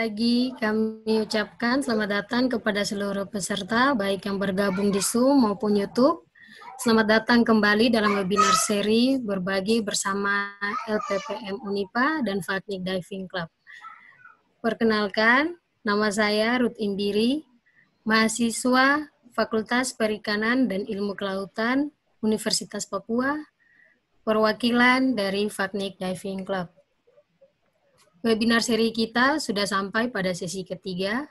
pagi, kami ucapkan selamat datang kepada seluruh peserta, baik yang bergabung di Zoom maupun YouTube. Selamat datang kembali dalam webinar seri Berbagi bersama LPPM Unipa dan Faknik Diving Club. Perkenalkan, nama saya Ruth Imbiri, mahasiswa Fakultas Perikanan dan Ilmu Kelautan Universitas Papua, perwakilan dari Faknik Diving Club. Webinar seri kita sudah sampai pada sesi ketiga.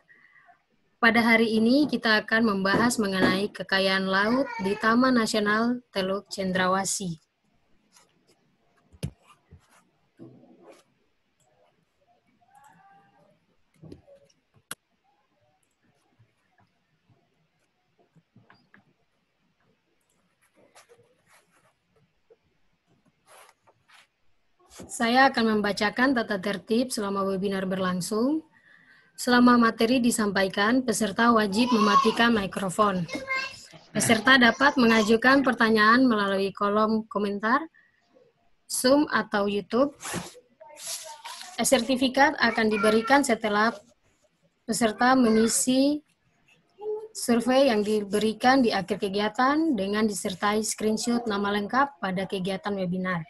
Pada hari ini kita akan membahas mengenai kekayaan laut di Taman Nasional Teluk Cendrawasih. Saya akan membacakan tata tertib selama webinar berlangsung. Selama materi disampaikan, peserta wajib mematikan mikrofon. Peserta dapat mengajukan pertanyaan melalui kolom komentar, Zoom atau YouTube. Sertifikat akan diberikan setelah peserta mengisi survei yang diberikan di akhir kegiatan dengan disertai screenshot nama lengkap pada kegiatan webinar.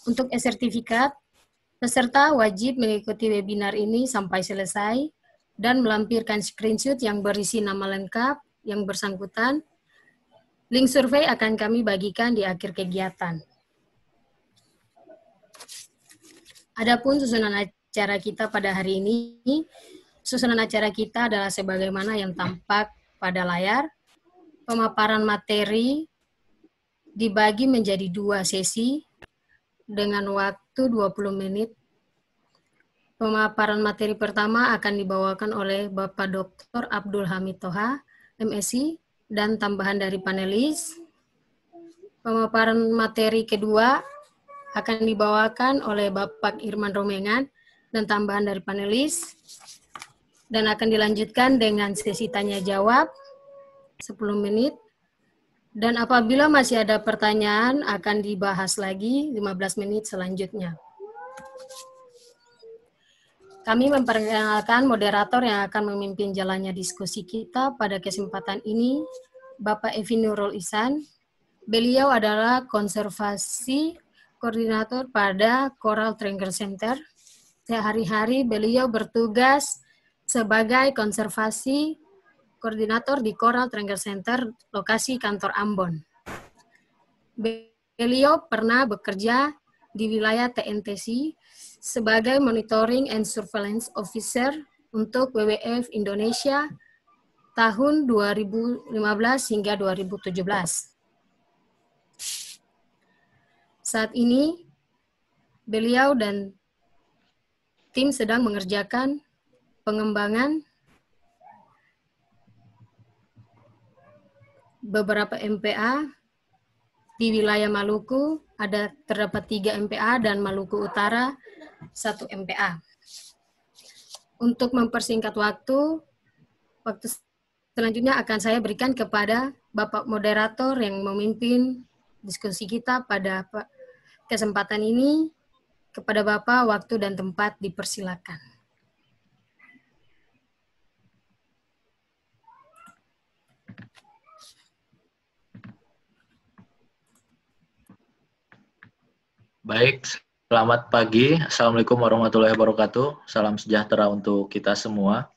Untuk sertifikat, peserta wajib mengikuti webinar ini sampai selesai dan melampirkan screenshot yang berisi nama lengkap yang bersangkutan. Link survei akan kami bagikan di akhir kegiatan. Adapun susunan acara kita pada hari ini, susunan acara kita adalah sebagaimana yang tampak pada layar. Pemaparan materi dibagi menjadi 2 sesi dengan waktu 20 menit. Pemaparan materi pertama akan dibawakan oleh Bapak Dr. Abdul Hamid Toha, MSc, dan tambahan dari panelis. Pemaparan materi kedua akan dibawakan oleh Bapak Irman Romengan dan tambahan dari panelis. Dan akan dilanjutkan dengan sesi tanya jawab 10 menit. Dan apabila masih ada pertanyaan, akan dibahas lagi 15 menit selanjutnya. Kami memperkenalkan moderator yang akan memimpin jalannya diskusi kita pada kesempatan ini, Bapak Evi Nurul Ihsan. Beliau adalah konservasi koordinator pada Coral Triangle Center. Sehari-hari beliau bertugas sebagai konservasi koordinator di Coral Triangle Center, lokasi kantor Ambon. Beliau pernah bekerja di wilayah TNTC sebagai Monitoring and Surveillance Officer untuk WWF Indonesia tahun 2015 hingga 2017. Saat ini, beliau dan tim sedang mengerjakan pengembangan beberapa MPA di wilayah Maluku. Terdapat 3 MPA dan Maluku Utara 1 MPA. Untuk mempersingkat waktu selanjutnya akan saya berikan kepada Bapak Moderator yang memimpin diskusi kita pada kesempatan ini. Kepada Bapak, waktu dan tempat dipersilakan. Baik, selamat pagi. Assalamualaikum warahmatullahi wabarakatuh. Salam sejahtera untuk kita semua.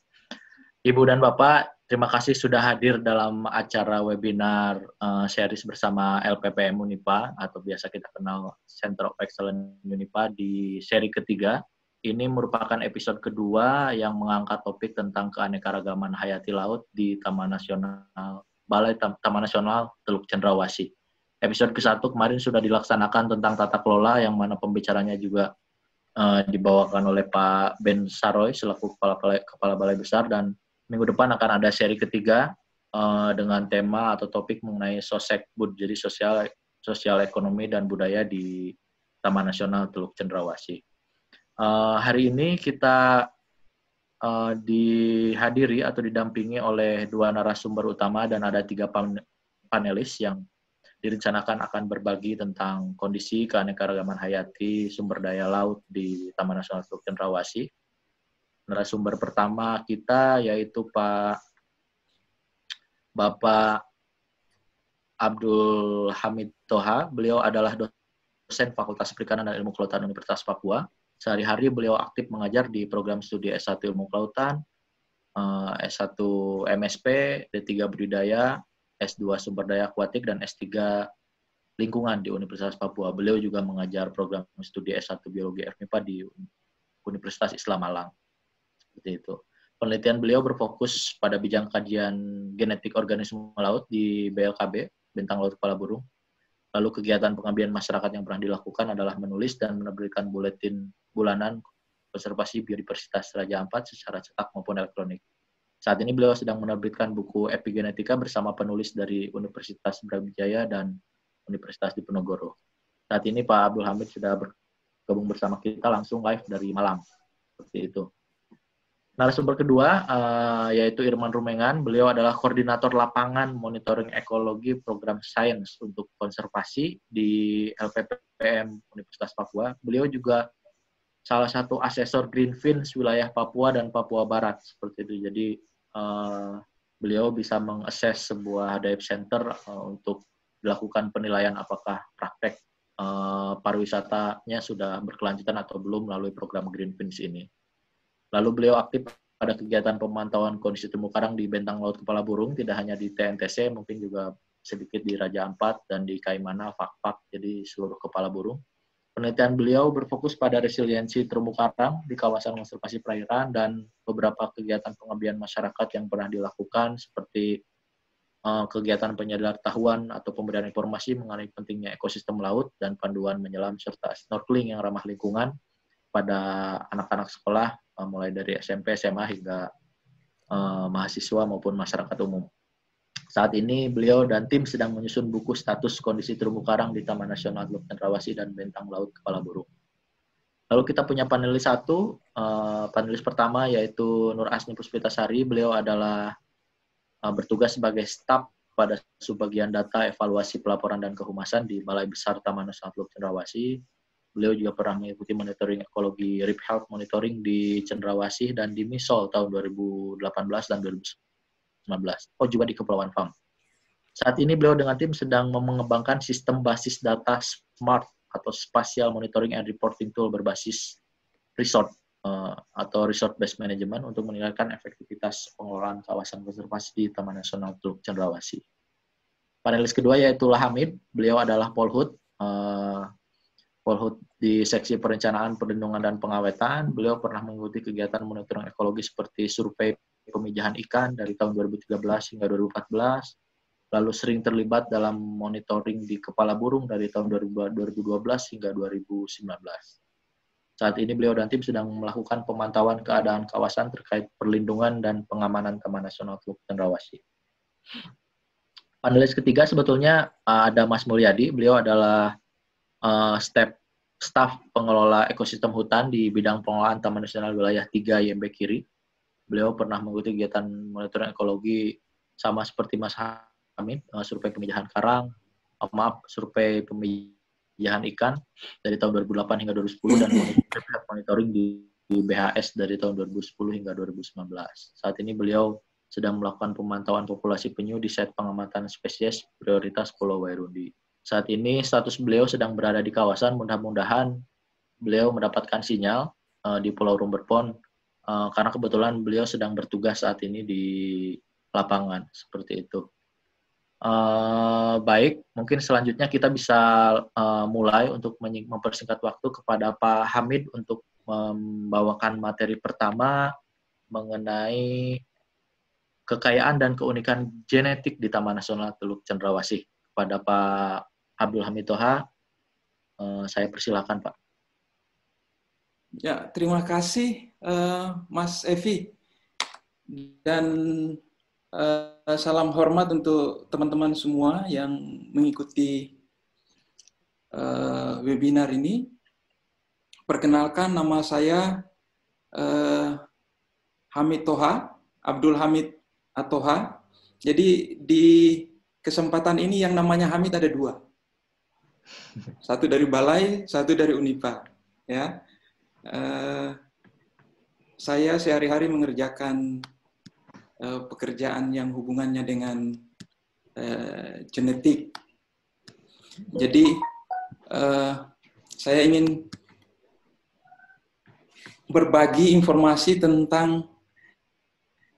Ibu dan Bapak, terima kasih sudah hadir dalam acara webinar series bersama LPPM Unipa, atau biasa kita kenal Center of Excellence Unipa di seri ketiga. Ini merupakan episode kedua yang mengangkat topik tentang keanekaragaman hayati laut di Taman Nasional Teluk Cendrawasih. Episode ke-1 kemarin sudah dilaksanakan tentang tata kelola, yang mana pembicaranya juga dibawakan oleh Pak Ben Saroy selaku Kepala Balai Besar, dan minggu depan akan ada seri ketiga dengan tema atau topik mengenai Sosekbud, jadi sosial ekonomi dan budaya di Taman Nasional Teluk Cendrawasih. Hari ini kita dihadiri atau didampingi oleh 2 narasumber utama dan ada 3 panelis yang direncanakan akan berbagi tentang kondisi keanekaragaman hayati sumber daya laut di Taman Nasional Teluk Cendrawasih. Narasumber pertama kita yaitu Bapak Abdul Hamid Toha. Beliau adalah dosen Fakultas Perikanan dan Ilmu Kelautan Universitas Papua. Sehari-hari beliau aktif mengajar di program studi S1 Ilmu Kelautan, S1 MSP, D3 Budidaya, S2 Sumber Daya Akuatik, dan S3 Lingkungan di Universitas Papua. Beliau juga mengajar program studi S1 Biologi FMIPA di Universitas Islam Malang. Seperti itu. Penelitian beliau berfokus pada bidang kajian genetik organisme laut di BLKB, Bentang Laut Kepala Burung. Lalu kegiatan pengabdian masyarakat yang pernah dilakukan adalah menulis dan menerbitkan buletin bulanan konservasi biodiversitas Raja Ampat secara cetak maupun elektronik. Saat ini beliau sedang menerbitkan buku epigenetika bersama penulis dari Universitas Brawijaya dan Universitas Diponegoro. Saat ini Pak Abdul Hamid sudah bergabung bersama kita langsung live dari Malang. Seperti itu. Narasumber kedua yaitu Irman Rumengan. Beliau adalah koordinator lapangan monitoring ekologi program sains untuk konservasi di LPPM Universitas Papua. Beliau juga salah satu asesor Greenfins wilayah Papua dan Papua Barat seperti itu. Jadi beliau bisa mengakses sebuah dive center untuk dilakukan penilaian apakah praktek pariwisatanya sudah berkelanjutan atau belum melalui program Greenfins ini. Lalu beliau aktif pada kegiatan pemantauan kondisi terumbu karang di Bentang Laut Kepala Burung, tidak hanya di TNTC, mungkin juga sedikit di Raja Ampat dan di Kaimana, Fakfak, jadi seluruh kepala burung. Penelitian beliau berfokus pada resiliensi terumbu karang di kawasan konservasi perairan dan beberapa kegiatan pengabdian masyarakat yang pernah dilakukan seperti kegiatan penyadaran atau pemberian informasi mengenai pentingnya ekosistem laut dan panduan menyelam serta snorkeling yang ramah lingkungan pada anak-anak sekolah mulai dari SMP, SMA hingga mahasiswa maupun masyarakat umum. Saat ini beliau dan tim sedang menyusun buku status kondisi terumbu karang di Taman Nasional Teluk Cendrawasih dan Bentang Laut Kepala Burung. Lalu kita punya panelis satu, panelis pertama yaitu Nur Asni Puspitasari. Beliau adalah bertugas sebagai staf pada subbagian data evaluasi pelaporan dan kehumasan di Balai Besar Taman Nasional Teluk Cendrawasih. Beliau juga pernah mengikuti monitoring ekologi RIP Health Monitoring di Cendrawasih dan di Misol tahun 2018 dan 2019. Oh, juga di Kepulauan Fam. Saat ini beliau dengan tim sedang mengembangkan sistem basis data SMART atau Spatial Monitoring and Reporting Tool berbasis resort atau Resort Based Management untuk meningkatkan efektivitas pengelolaan kawasan konservasi di Taman Nasional Teluk Cendrawasih. Panelis kedua yaitu Hamid. Beliau adalah Polhut. Polhut di seksi perencanaan, perlindungan, dan pengawetan. Beliau pernah mengikuti kegiatan monitoring ekologi seperti survei pemijahan ikan dari tahun 2013 hingga 2014, lalu sering terlibat dalam monitoring di Kepala Burung dari tahun 2012 hingga 2019. Saat ini beliau dan tim sedang melakukan pemantauan keadaan kawasan terkait perlindungan dan pengamanan Taman Nasional Teluk Cendrawasih. Panelis ketiga sebetulnya ada Mas Mulyadi. Beliau adalah staf pengelola ekosistem hutan di bidang pengelolaan Taman Nasional Wilayah 3 YMB Kiri. Beliau pernah mengikuti kegiatan monitoring ekologi sama seperti Mas Hamid, survei pemijahan karang, survei pemijahan ikan dari tahun 2008 hingga 2010 dan monitoring di BHS dari tahun 2010 hingga 2019. Saat ini beliau sedang melakukan pemantauan populasi penyu di set pengamatan spesies prioritas Pulau Wairundi. Saat ini status beliau sedang berada di kawasan, mudah-mudahan beliau mendapatkan sinyal di Pulau Rumberpon, karena kebetulan beliau sedang bertugas saat ini di lapangan, seperti itu. Baik, mungkin selanjutnya kita bisa mulai untuk mempersingkat waktu kepada Pak Hamid untuk membawakan materi pertama mengenai kekayaan dan keunikan genetik di Taman Nasional Teluk Cendrawasih. Kepada Pak Abdul Hamid Toha, saya persilakan, Pak. Ya, terima kasih Mas Evi. Dan salam hormat untuk teman-teman semua yang mengikuti webinar ini. Perkenalkan, nama saya Hamid Toha, Abdul Hamid Toha. Jadi di kesempatan ini yang namanya Hamid ada dua. Satu dari Balai, satu dari Unipa. Ya. saya sehari-hari mengerjakan pekerjaan yang hubungannya dengan genetik. Jadi saya ingin berbagi informasi tentang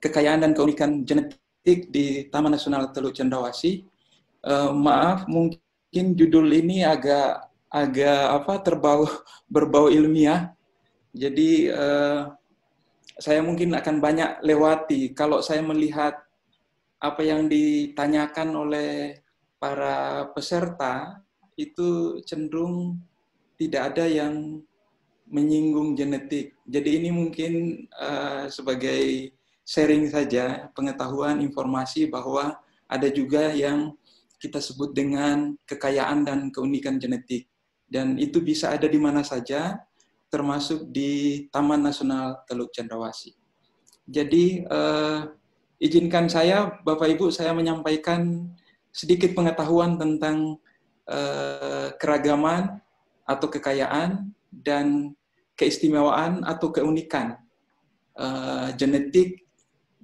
kekayaan dan keunikan genetik di Taman Nasional Teluk Cendrawasih. Maaf, mungkin judul ini agak berbau ilmiah. Jadi saya mungkin akan banyak lewati kalau saya melihat apa yang ditanyakan oleh para peserta itu cenderung tidak ada yang menyinggung genetik. Jadi ini mungkin sebagai sharing saja, pengetahuan, informasi bahwa ada juga yang kita sebut dengan kekayaan dan keunikan genetik. Dan itu bisa ada di mana saja, termasuk di Taman Nasional Teluk Cendrawasih. Jadi izinkan saya, Bapak Ibu, saya menyampaikan sedikit pengetahuan tentang keragaman atau kekayaan dan keistimewaan atau keunikan genetik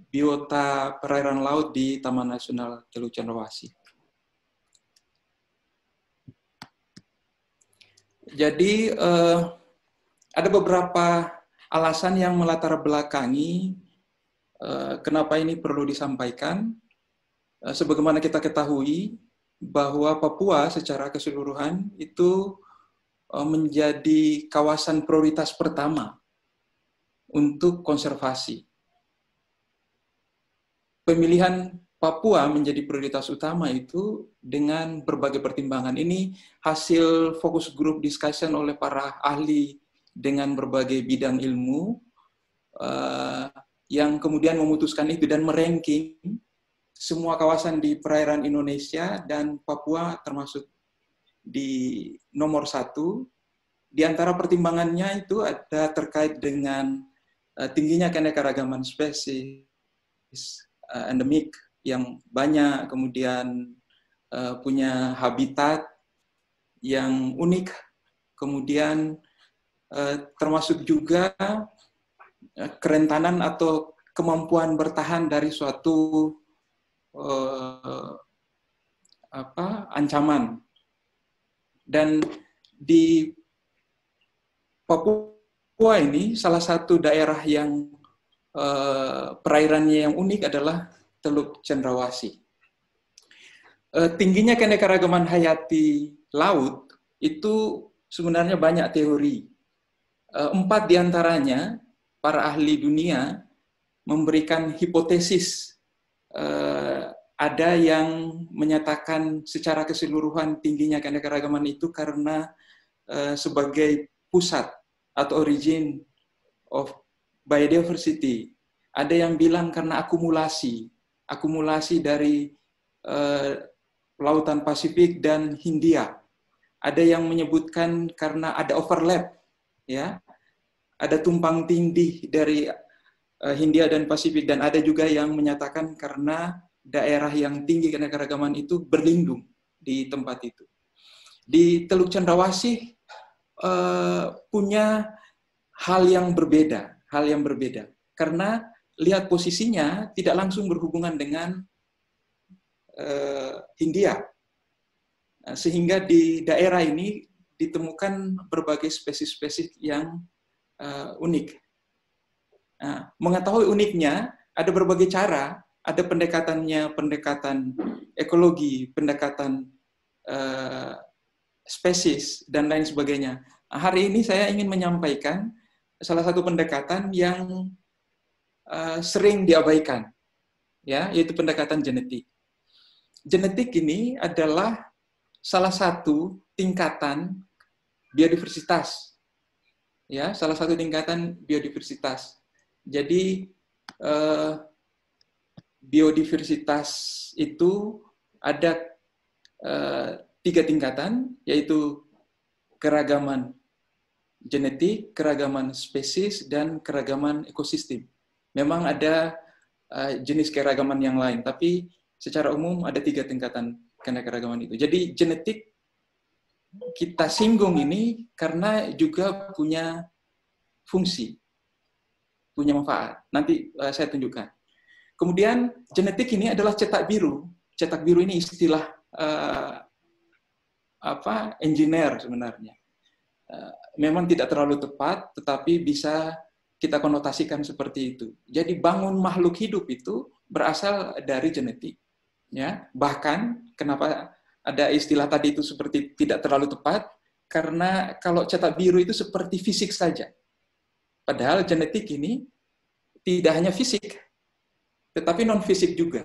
biota perairan laut di Taman Nasional Teluk Cendrawasih. Jadi ada beberapa alasan yang melatar belakangi kenapa ini perlu disampaikan. Sebagaimana kita ketahui bahwa Papua secara keseluruhan itu menjadi kawasan prioritas pertama untuk konservasi. Pemilihan Papua menjadi prioritas utama itu dengan berbagai pertimbangan. Ini hasil focus group discussion oleh para ahli dengan berbagai bidang ilmu yang kemudian memutuskan itu dan meranking semua kawasan di perairan Indonesia dan Papua termasuk di nomor 1. Di antara pertimbangannya itu ada terkait dengan tingginya keanekaragaman spesies endemik yang banyak, kemudian punya habitat yang unik, kemudian termasuk juga kerentanan atau kemampuan bertahan dari suatu ancaman. Dan di Papua ini salah satu daerah yang perairannya yang unik adalah Teluk Cendrawasih. Tingginya keanekaragaman hayati laut itu sebenarnya banyak teori. 4 diantaranya para ahli dunia memberikan hipotesis. Ada yang menyatakan secara keseluruhan tingginya keanekaragaman itu karena sebagai pusat atau origin of biodiversity. Ada yang bilang karena akumulasi dari Lautan Pasifik dan Hindia. Ada yang menyebutkan karena ada overlap, ya, ada tumpang tindih dari Hindia dan Pasifik, dan ada juga yang menyatakan karena daerah yang tinggi keanekaragaman itu berlindung di tempat itu. Di Teluk Cendrawasih punya hal yang berbeda karena lihat posisinya tidak langsung berhubungan dengan Hindia, sehingga di daerah ini ditemukan berbagai spesies-spesies yang unik. Nah, mengetahui uniknya ada berbagai cara, ada pendekatan ekologi, pendekatan spesies dan lain sebagainya. Nah, hari ini saya ingin menyampaikan salah satu pendekatan yang sering diabaikan, ya, yaitu pendekatan genetik. Genetik ini adalah salah satu tingkatan biodiversitas, ya, salah satu tingkatan biodiversitas. Jadi biodiversitas itu ada 3 tingkatan, yaitu keragaman genetik, keragaman spesies, dan keragaman ekosistem. Memang ada jenis keragaman yang lain, tapi secara umum ada 3 tingkatan keanekaragaman itu. Jadi genetik kita singgung ini karena juga punya fungsi. punya manfaat. Nanti saya tunjukkan. Kemudian genetik ini adalah cetak biru. Cetak biru ini istilah engineer sebenarnya. Memang tidak terlalu tepat, tetapi bisa kita konotasikan seperti itu. Jadi bangun makhluk hidup itu berasal dari genetik. Ya, bahkan kenapa ada istilah tadi itu seperti tidak terlalu tepat, karena kalau cetak biru itu seperti fisik saja. Padahal genetik ini tidak hanya fisik, tetapi non fisik juga.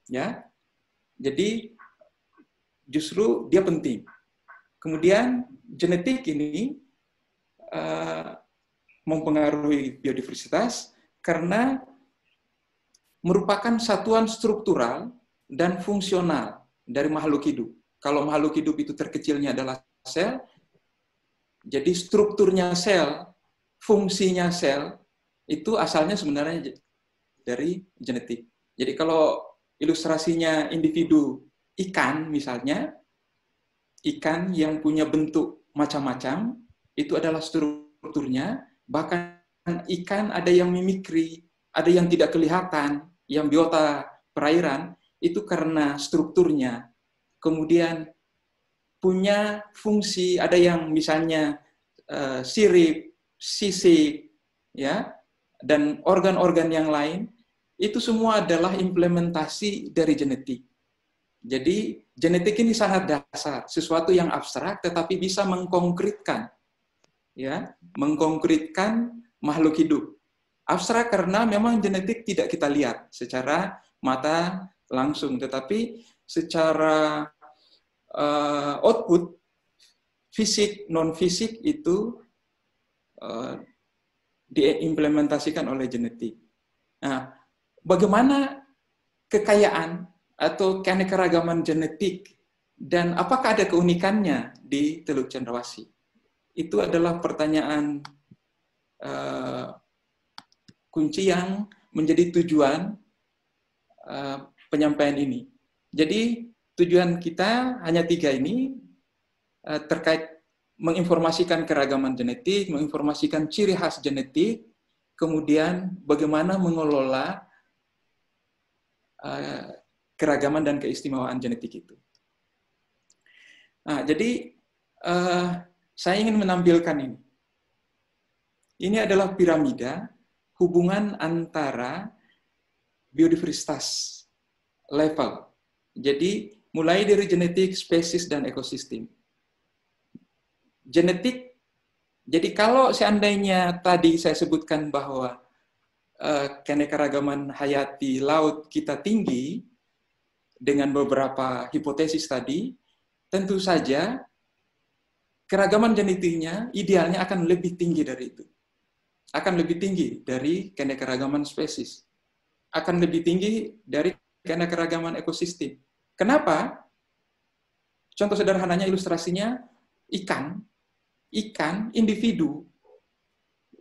Ya, jadi justru dia penting. Kemudian genetik ini mempengaruhi biodiversitas karena merupakan satuan struktural dan fungsional dari makhluk hidup. Kalau makhluk hidup itu terkecilnya adalah sel, jadi strukturnya sel, fungsinya sel, itu asalnya sebenarnya dari genetik. Jadi kalau ilustrasinya individu ikan misalnya, ikan yang punya bentuk macam-macam, itu adalah strukturnya, bahkan ikan ada yang mimikri, ada yang tidak kelihatan, yang biota perairan, itu karena strukturnya. Kemudian punya fungsi, ada yang misalnya sirip, sisik, ya, dan organ-organ yang lain, itu semua adalah implementasi dari genetik. Jadi genetik ini sangat dasar, sesuatu yang abstrak tetapi bisa mengkonkretkan, ya, mengkonkretkan makhluk hidup. Abstrak karena memang genetik tidak kita lihat secara mata langsung, tetapi secara output fisik non fisik itu diimplementasikan oleh genetik. Nah, bagaimana kekayaan atau keanekaragaman genetik dan apakah ada keunikannya di Teluk Cendrawasih? Itu adalah pertanyaan kunci yang menjadi tujuan penyampaian ini. Jadi tujuan kita hanya 3 ini terkait menginformasikan keragaman genetik, menginformasikan ciri khas genetik, kemudian bagaimana mengelola keragaman dan keistimewaan genetik itu. Nah, jadi saya ingin menampilkan ini. Ini adalah piramida hubungan antara biodiversitas level. Jadi mulai dari genetik, spesies, dan ekosistem. Genetik, jadi kalau seandainya tadi saya sebutkan bahwa keanekaragaman hayati laut kita tinggi, dengan beberapa hipotesis tadi, tentu saja keragaman genetiknya idealnya akan lebih tinggi dari itu. Akan lebih tinggi dari keanekaragaman spesies. Akan lebih tinggi dari keanekaragaman ekosistem. Kenapa? Contoh sederhananya ilustrasinya ikan. Ikan, individu.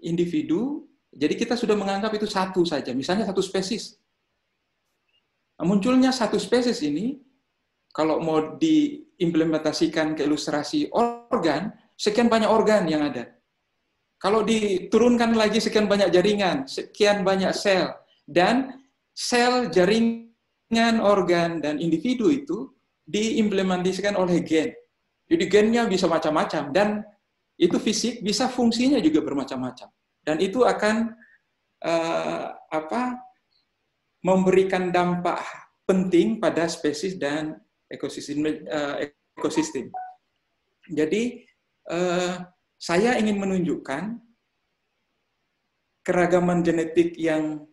Individu, jadi kita sudah menganggap itu satu saja. Misalnya satu spesies. Munculnya satu spesies ini, kalau mau diimplementasikan ke ilustrasi organ, sekian banyak organ yang ada. Kalau diturunkan lagi sekian banyak jaringan, sekian banyak sel, dan sel, jaringan, organ, dan individu itu diimplementasikan oleh gen. Jadi gennya bisa macam-macam, dan itu fisik, bisa fungsinya juga bermacam-macam. Dan itu akan memberikan dampak penting pada spesies dan ekosistem. Jadi saya ingin menunjukkan keragaman genetik yang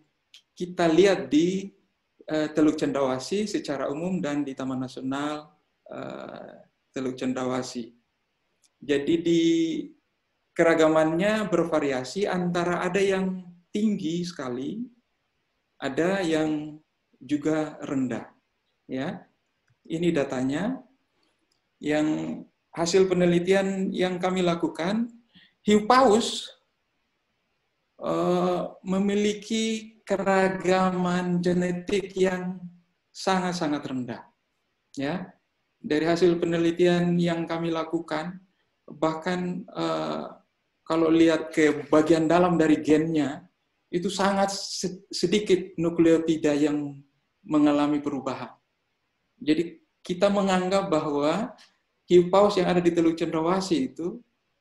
kita lihat di Teluk Cendrawasih secara umum dan di Taman Nasional Teluk Cendrawasih. Jadi di keragamannya bervariasi antara ada yang tinggi sekali, ada yang juga rendah. Ya, ini datanya. Yang hasil penelitian yang kami lakukan, hiu paus memiliki keragaman genetik yang sangat-sangat rendah. Ya, dari hasil penelitian yang kami lakukan, bahkan kalau lihat ke bagian dalam dari gennya, itu sangat sedikit nukleotida yang mengalami perubahan. Jadi kita menganggap bahwa hiu paus yang ada di Teluk Cendrawasih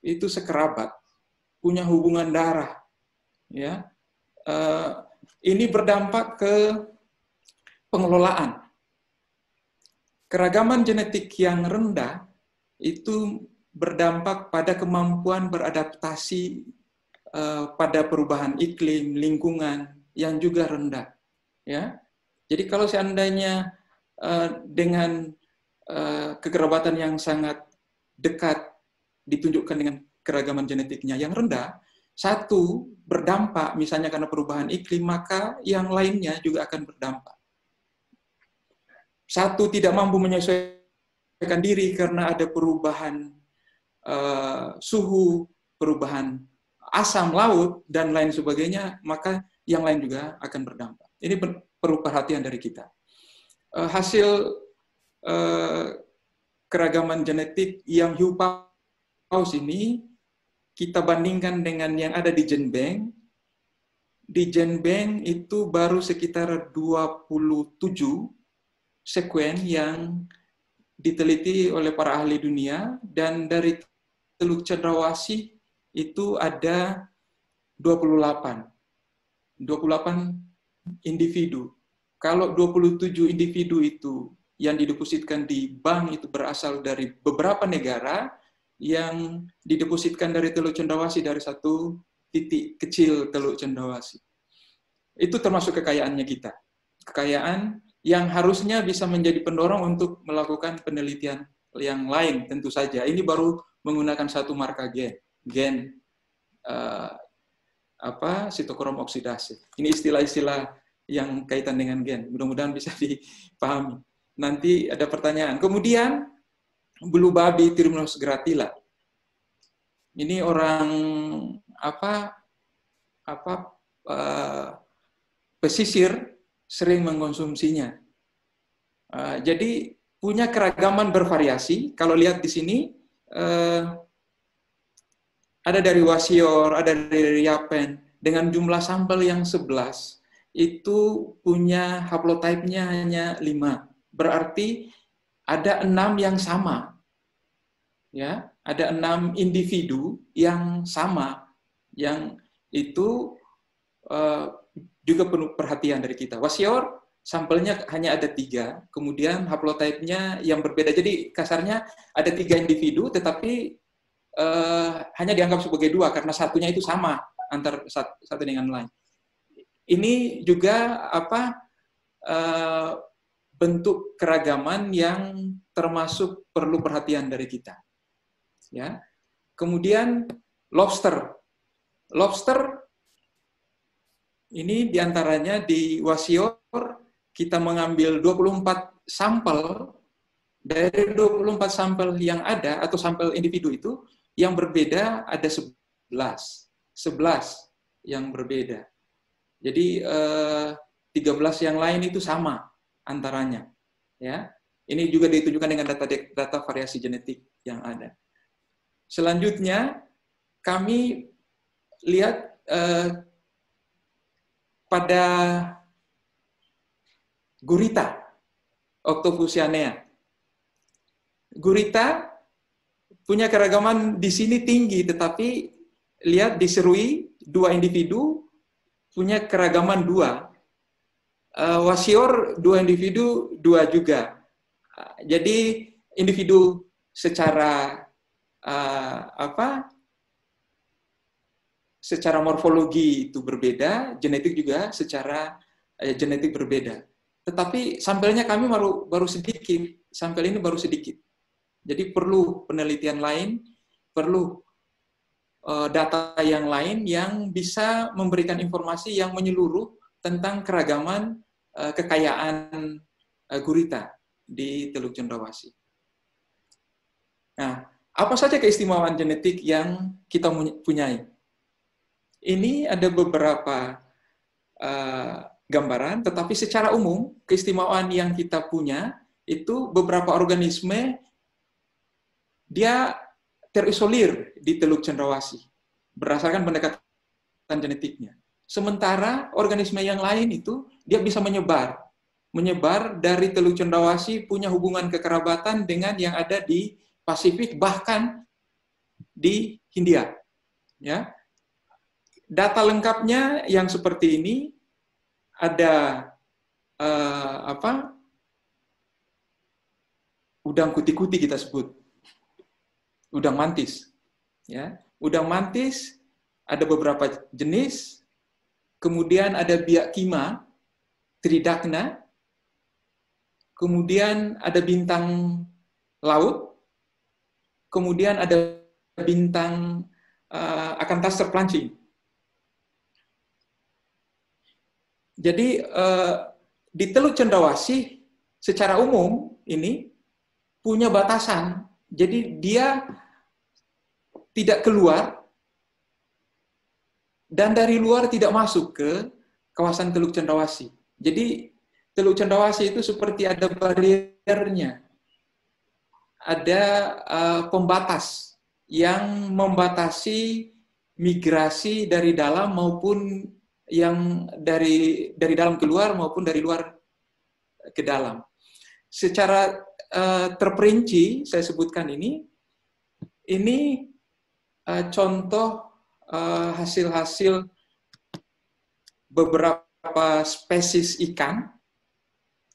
itu sekerabat, punya hubungan darah. Ya, ini berdampak ke pengelolaan. Keragaman genetik yang rendah itu berdampak pada kemampuan beradaptasi pada perubahan iklim, lingkungan yang juga rendah. Ya, jadi kalau seandainya dengan kekerabatan yang sangat dekat ditunjukkan dengan keragaman genetiknya yang rendah, satu berdampak misalnya karena perubahan iklim, maka yang lainnya juga akan berdampak. Satu tidak mampu menyesuaikan diri karena ada perubahan suhu, perubahan asam laut, dan lain sebagainya, maka yang lain juga akan berdampak. Ini perlu perhatian dari kita. Hasil keragaman genetik yang hiu paus ini kita bandingkan dengan yang ada di Genbank. Di Genbank itu baru sekitar 27 sekuen yang diteliti oleh para ahli dunia, dan dari Teluk Cendrawasih itu ada 28 individu. Kalau 27 individu itu yang didepositkan di bank itu berasal dari beberapa negara, yang didepositkan dari Teluk Cendrawasih dari satu titik kecil Teluk Cendrawasih. Itu termasuk kekayaannya kita. Kekayaan yang harusnya bisa menjadi pendorong untuk melakukan penelitian yang lain tentu saja. Ini baru menggunakan satu marka gen sitokrom oksidase. Ini istilah-istilah yang kaitan dengan gen. Mudah-mudahan bisa dipahami. Nanti ada pertanyaan. Kemudian bulu babi Trimnos gratila. Ini orang pesisir sering mengkonsumsinya. Jadi punya keragaman bervariasi. Kalau lihat di sini, ada dari wasior, ada dari yapen, dengan jumlah sampel yang 11, itu punya haplotype-nya hanya 5. Berarti ada 6 yang sama. Ya, ada 6 individu yang sama, yang itu juga penuh perhatian dari kita. Wasior, sampelnya hanya ada 3, kemudian haplotype-nya yang berbeda. Jadi kasarnya ada 3 individu, tetapi hanya dianggap sebagai 2 karena satunya itu sama antar satu dengan lain. Ini juga bentuk keragaman yang termasuk perlu perhatian dari kita. Ya. Kemudian lobster. Lobster ini diantaranya di wasior kita mengambil 24 sampel. Dari 24 sampel yang ada atau sampel individu itu, yang berbeda ada 11 yang berbeda. Jadi 13 yang lain itu sama antaranya. Ya, ini juga ditunjukkan dengan data variasi genetik yang ada. Selanjutnya kami lihat pada gurita, Octopusyanea. Gurita punya keragaman di sini tinggi, tetapi lihat diserui 2 individu punya keragaman 2. Wasior 2 individu 2 juga. Jadi individu secara secara morfologi itu berbeda, genetik juga secara genetik berbeda. Tetapi sampelnya kami baru sedikit, sampel ini baru sedikit. Jadi perlu penelitian lain, perlu data yang lain yang bisa memberikan informasi yang menyeluruh tentang keragaman kekayaan gurita di Teluk Cendrawasih. Nah, apa saja keistimewaan genetik yang kita punyai? Ini ada beberapa gambaran, tetapi secara umum keistimewaan yang kita punya itu beberapa organisme dia terisolir di Teluk Cendrawasih berdasarkan pendekatan genetiknya. sementara organisme yang lain itu dia bisa menyebar dari Teluk Cendrawasih, punya hubungan kekerabatan dengan yang ada di Pasifik, bahkan di Hindia. Ya, data lengkapnya yang seperti ini ada udang kuti-kuti kita sebut, udang mantis. Ya, udang mantis ada beberapa jenis, kemudian ada biak kima, Tridacna, kemudian ada bintang laut, kemudian ada bintang Acanthaster terplancing. Jadi di Teluk Cendrawasih secara umum ini punya batasan, jadi dia tidak keluar dan dari luar tidak masuk ke kawasan Teluk Cendrawasih. Jadi Teluk Cendrawasih itu seperti ada bariernya, ada pembatas yang membatasi migrasi dari dalam maupun yang dari dalam keluar maupun dari luar ke dalam. Secara terperinci saya sebutkan ini contoh hasil-hasil beberapa spesies ikan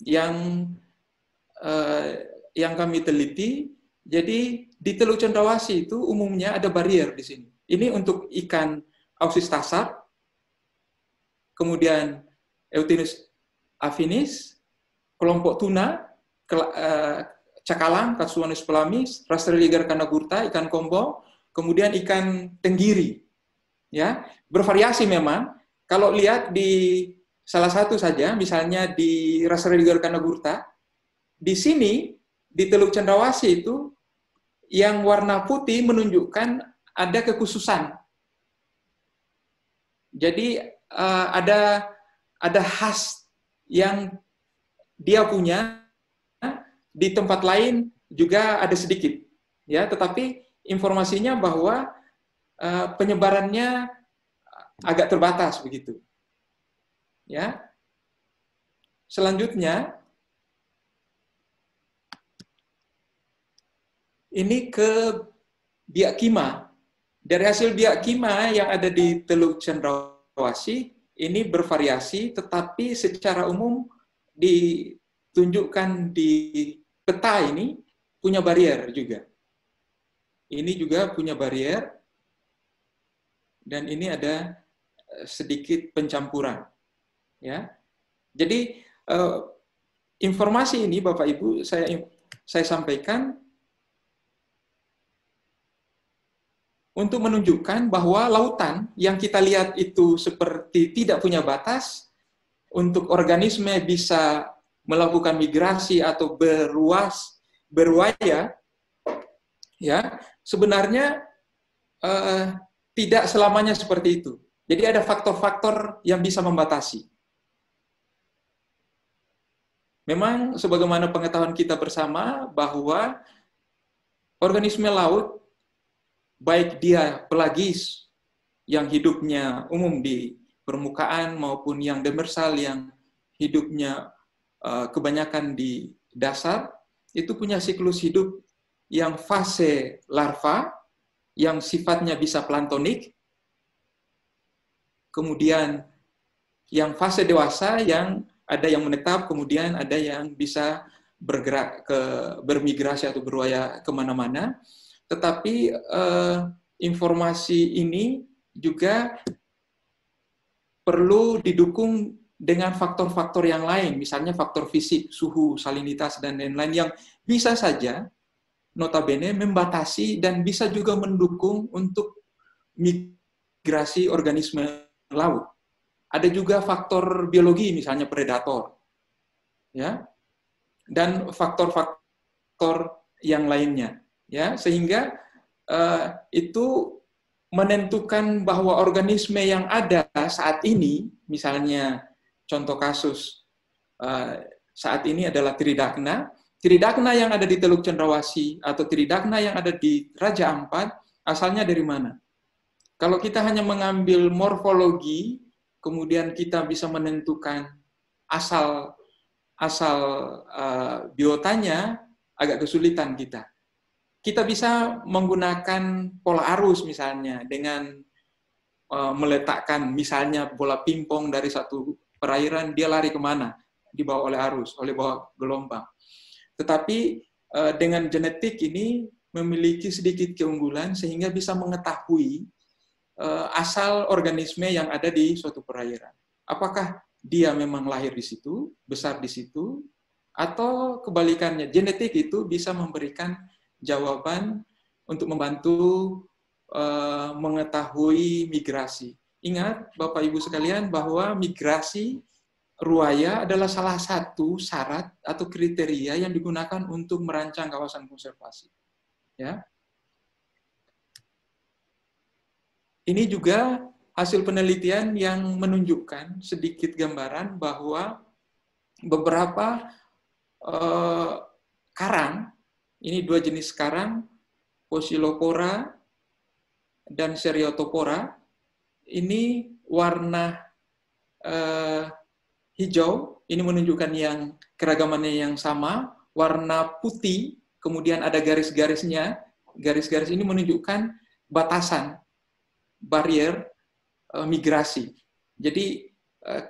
yang kami teliti. Jadi di Teluk Cendrawasih itu umumnya ada barier di sini. Ini untuk ikan Ausis tassar, kemudian Eutinus affinis, kelompok tuna, cakalang, Casuarina pelamis, Rastrelliger canagurta, ikan kombong, kemudian ikan tenggiri. Ya, bervariasi memang. Kalau lihat di salah satu saja, misalnya di Rastrelliger canagurta, di sini di Teluk Cendrawasih itu yang warna putih menunjukkan ada kekhususan. Jadi ada khas yang dia punya, di tempat lain juga ada sedikit, ya. Tetapi informasinya bahwa penyebarannya agak terbatas begitu, ya. Selanjutnya ini ke biak kima. Dari hasil biak kima yang ada di Teluk Cendrawasih ini bervariasi, tetapi secara umum ditunjukkan di peta ini punya barier juga. Ini juga punya barier, dan ini ada sedikit pencampuran. Ya, jadi informasi ini Bapak Ibu saya sampaikan untuk menunjukkan bahwa lautan yang kita lihat itu seperti tidak punya batas, untuk organisme bisa melakukan migrasi atau berwaya, ya, sebenarnya tidak selamanya seperti itu. Jadi ada faktor-faktor yang bisa membatasi. Memang sebagaimana pengetahuan kita bersama bahwa organisme laut, baik dia pelagis yang hidupnya umum di permukaan maupun yang demersal yang hidupnya kebanyakan di dasar, itu punya siklus hidup yang fase larva yang sifatnya bisa planktonik, kemudian yang fase dewasa yang ada yang menetap, kemudian ada yang bisa bergerak bermigrasi atau berwaya kemana-mana. Tetapi informasi ini juga perlu didukung dengan faktor-faktor yang lain, misalnya faktor fisik, suhu, salinitas, dan lain-lain yang bisa saja notabene membatasi dan bisa juga mendukung untuk migrasi organisme laut. Ada juga faktor biologi, misalnya predator, ya, dan faktor-faktor yang lainnya. Ya, sehingga itu menentukan bahwa organisme yang ada saat ini, misalnya contoh kasus saat ini adalah Tridacna. Tridacna yang ada di Teluk Cendrawasih atau Tridacna yang ada di Raja Ampat, asalnya dari mana? Kalau kita hanya mengambil morfologi kemudian kita bisa menentukan asal biotanya, agak kesulitan kita. Kita bisa menggunakan pola arus misalnya dengan meletakkan misalnya bola pingpong dari satu perairan, dia lari kemana? Dibawa oleh arus, oleh bawa gelombang. Tetapi dengan genetik ini memiliki sedikit keunggulan sehingga bisa mengetahui asal organisme yang ada di suatu perairan. Apakah dia memang lahir di situ, besar di situ, atau kebalikannya. Genetik itu bisa memberikan jawaban untuk membantu mengetahui migrasi. Ingat, Bapak Ibu sekalian, bahwa migrasi ruaya adalah salah satu syarat atau kriteria yang digunakan untuk merancang kawasan konservasi. Ya. Ini juga hasil penelitian yang menunjukkan sedikit gambaran bahwa beberapa karang, ini dua jenis karang, Poecilopora dan Seriotopora, ini warna hijau, ini menunjukkan yang keragamannya yang sama, warna putih, kemudian ada garis-garisnya, garis-garis ini menunjukkan batasan, barrier migrasi. Jadi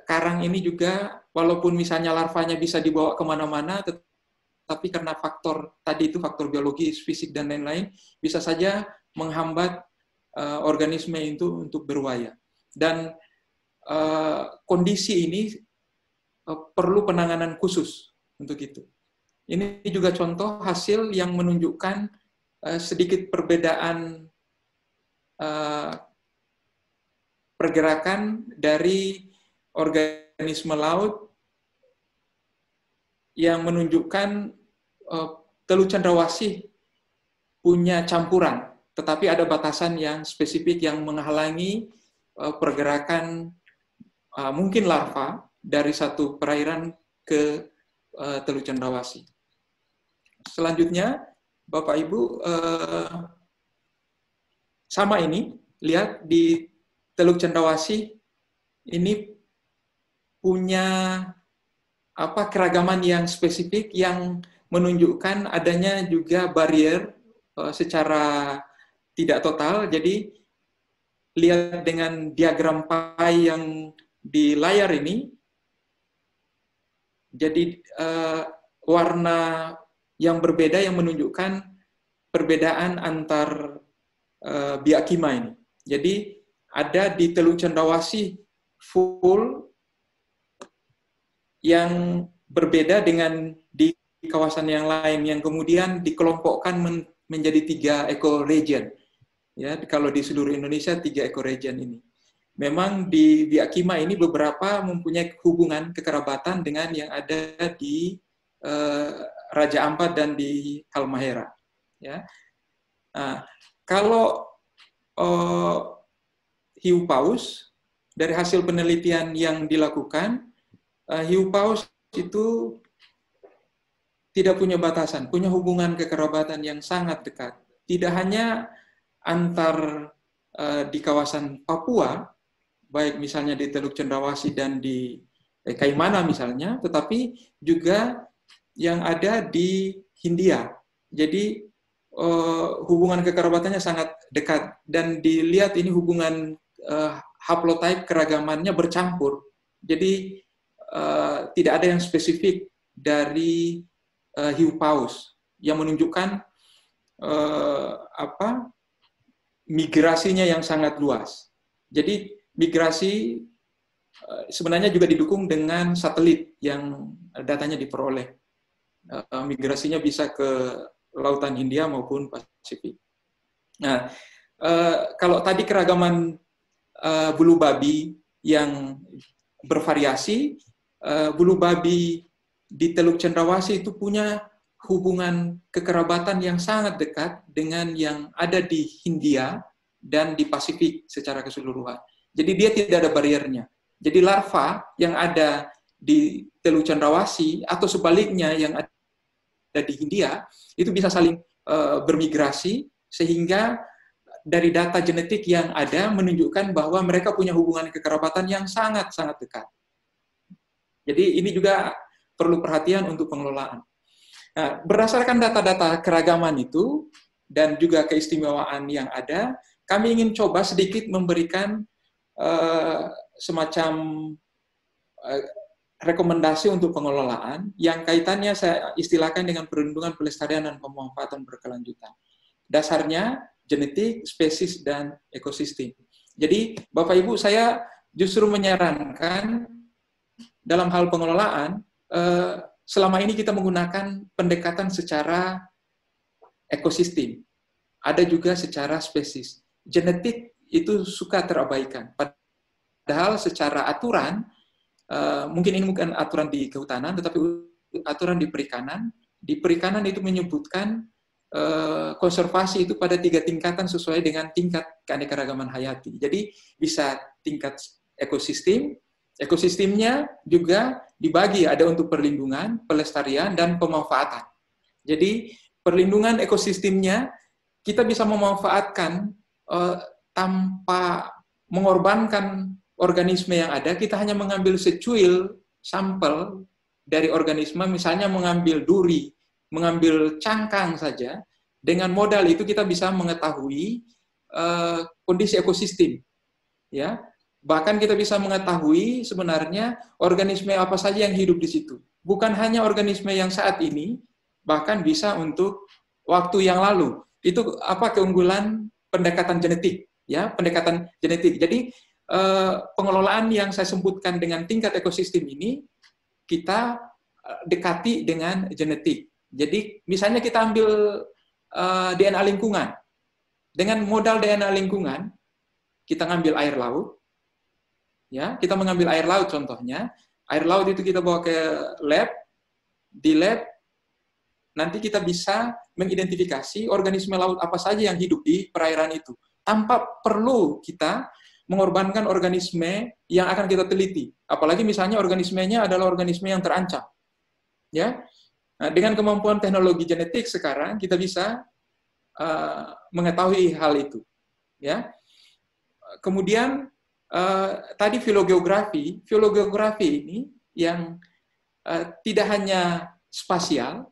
karang ini juga, walaupun misalnya larvanya bisa dibawa kemana-mana, tapi karena faktor tadi itu, faktor biologis, fisik, dan lain-lain, bisa saja menghambat organisme itu untuk berwaya. Dan kondisi ini perlu penanganan khusus untuk itu. Ini juga contoh hasil yang menunjukkan sedikit perbedaan pergerakan dari organisme laut yang menunjukkan telur cendrawasih punya campuran, tetapi ada batasan yang spesifik yang menghalangi pergerakan mungkin larva dari satu perairan ke telur cendrawasih. Selanjutnya, Bapak Ibu, sama ini, lihat di teluk cendrawasih ini punya keragaman yang spesifik yang menunjukkan adanya juga barrier secara tidak total. Jadi lihat dengan diagram pie yang di layar ini, jadi warna yang berbeda yang menunjukkan perbedaan antar biakima ini. Jadi ada di teluk cendrawasih full yang berbeda dengan di kawasan yang lain yang kemudian dikelompokkan menjadi 3 ecoregion. Ya, kalau di seluruh Indonesia 3 ecoregion ini. Memang di biakima ini beberapa mempunyai hubungan kekerabatan dengan yang ada di Raja Ampat dan di Halmahera. Ya. Nah, kalau hiu paus, dari hasil penelitian yang dilakukan, hiu paus itu tidak punya batasan, punya hubungan kekerabatan yang sangat dekat. Tidak hanya antar di kawasan Papua, baik misalnya di Teluk Cendrawasih dan di Kaimana misalnya, tetapi juga yang ada di Hindia. Jadi hubungan kekerabatannya sangat dekat, dan dilihat ini hubungan haplotype keragamannya bercampur. Jadi tidak ada yang spesifik dari hiu paus yang menunjukkan migrasinya yang sangat luas. Jadi migrasi sebenarnya juga didukung dengan satelit yang datanya diperoleh. Migrasinya bisa ke Lautan Hindia maupun Pasifik. Nah, kalau tadi keragaman bulu babi yang bervariasi, bulu babi di Teluk Cendrawasih itu punya hubungan kekerabatan yang sangat dekat dengan yang ada di Hindia dan di Pasifik secara keseluruhan. Jadi dia tidak ada bariernya. Jadi larva yang ada di Teluk Cendrawasih atau sebaliknya yang ada di Hindia itu bisa saling bermigrasi, sehingga dari data genetik yang ada menunjukkan bahwa mereka punya hubungan kekerabatan yang sangat-sangat dekat. Jadi ini juga perlu perhatian untuk pengelolaan. Nah, berdasarkan data-data keragaman itu dan juga keistimewaan yang ada, kami ingin coba sedikit memberikan semacam rekomendasi untuk pengelolaan yang kaitannya saya istilahkan dengan perlindungan, pelestarian, dan pemanfaatan berkelanjutan. Dasarnya genetik, spesies, dan ekosistem. Jadi, Bapak Ibu, saya justru menyarankan dalam hal pengelolaan, selama ini kita menggunakan pendekatan secara ekosistem. Ada juga secara spesies. Genetik itu suka terabaikan. Padahal secara aturan, mungkin ini bukan aturan di kehutanan, tetapi aturan di perikanan. Di perikanan itu menyebutkan konservasi itu pada 3 tingkatan sesuai dengan tingkat keanekaragaman hayati. Jadi bisa tingkat ekosistem, ekosistemnya juga dibagi, ada untuk perlindungan, pelestarian, dan pemanfaatan. Jadi perlindungan ekosistemnya kita bisa memanfaatkan tanpa mengorbankan organisme yang ada. Kita hanya mengambil secuil sampel dari organisme, misalnya mengambil duri, mengambil cangkang saja. Dengan modal itu kita bisa mengetahui kondisi ekosistem, ya. Bahkan kita bisa mengetahui sebenarnya organisme apa saja yang hidup di situ. Bukan hanya organisme yang saat ini, bahkan bisa untuk waktu yang lalu. Itu apa keunggulan pendekatan genetik, ya, pendekatan genetik. Jadi pengelolaan yang saya sebutkan dengan tingkat ekosistem ini kita dekati dengan genetik. Jadi misalnya kita ambil DNA lingkungan. Dengan modal DNA lingkungan, kita ngambil air laut. Ya, kita mengambil air laut contohnya. Air laut itu kita bawa ke lab. Di lab nanti kita bisa mengidentifikasi organisme laut apa saja yang hidup di perairan itu. Tanpa perlu kita mengorbankan organisme yang akan kita teliti. Apalagi misalnya organismenya adalah organisme yang terancam. Ya. Nah, dengan kemampuan teknologi genetik sekarang kita bisa mengetahui hal itu. Ya. Kemudian tadi filogeografi ini yang tidak hanya spasial,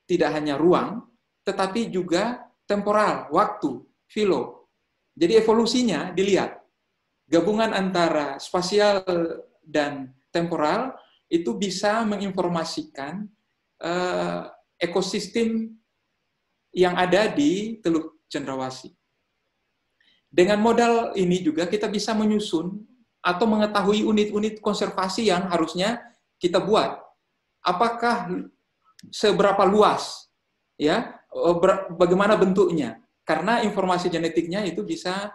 tidak hanya ruang, tetapi juga temporal, waktu, filo. Jadi evolusinya dilihat. Gabungan antara spasial dan temporal itu bisa menginformasikan ekosistem yang ada di Teluk Cendrawasih. Dengan modal ini juga kita bisa menyusun atau mengetahui unit-unit konservasi yang harusnya kita buat. Apakah seberapa luas, ya, bagaimana bentuknya? Karena informasi genetiknya itu bisa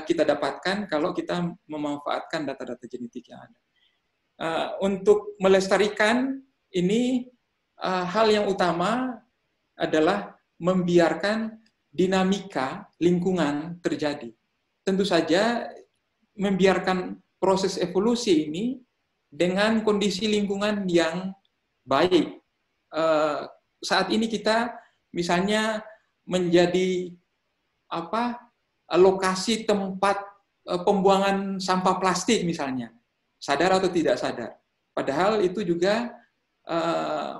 kita dapatkan kalau kita memanfaatkan data-data genetik yang ada. Untuk melestarikan ini hal yang utama adalah membiarkan dinamika lingkungan terjadi. Tentu saja membiarkan proses evolusi ini dengan kondisi lingkungan yang baik. Saat ini kita misalnya menjadi lokasi tempat pembuangan sampah plastik misalnya, sadar atau tidak sadar. Padahal itu juga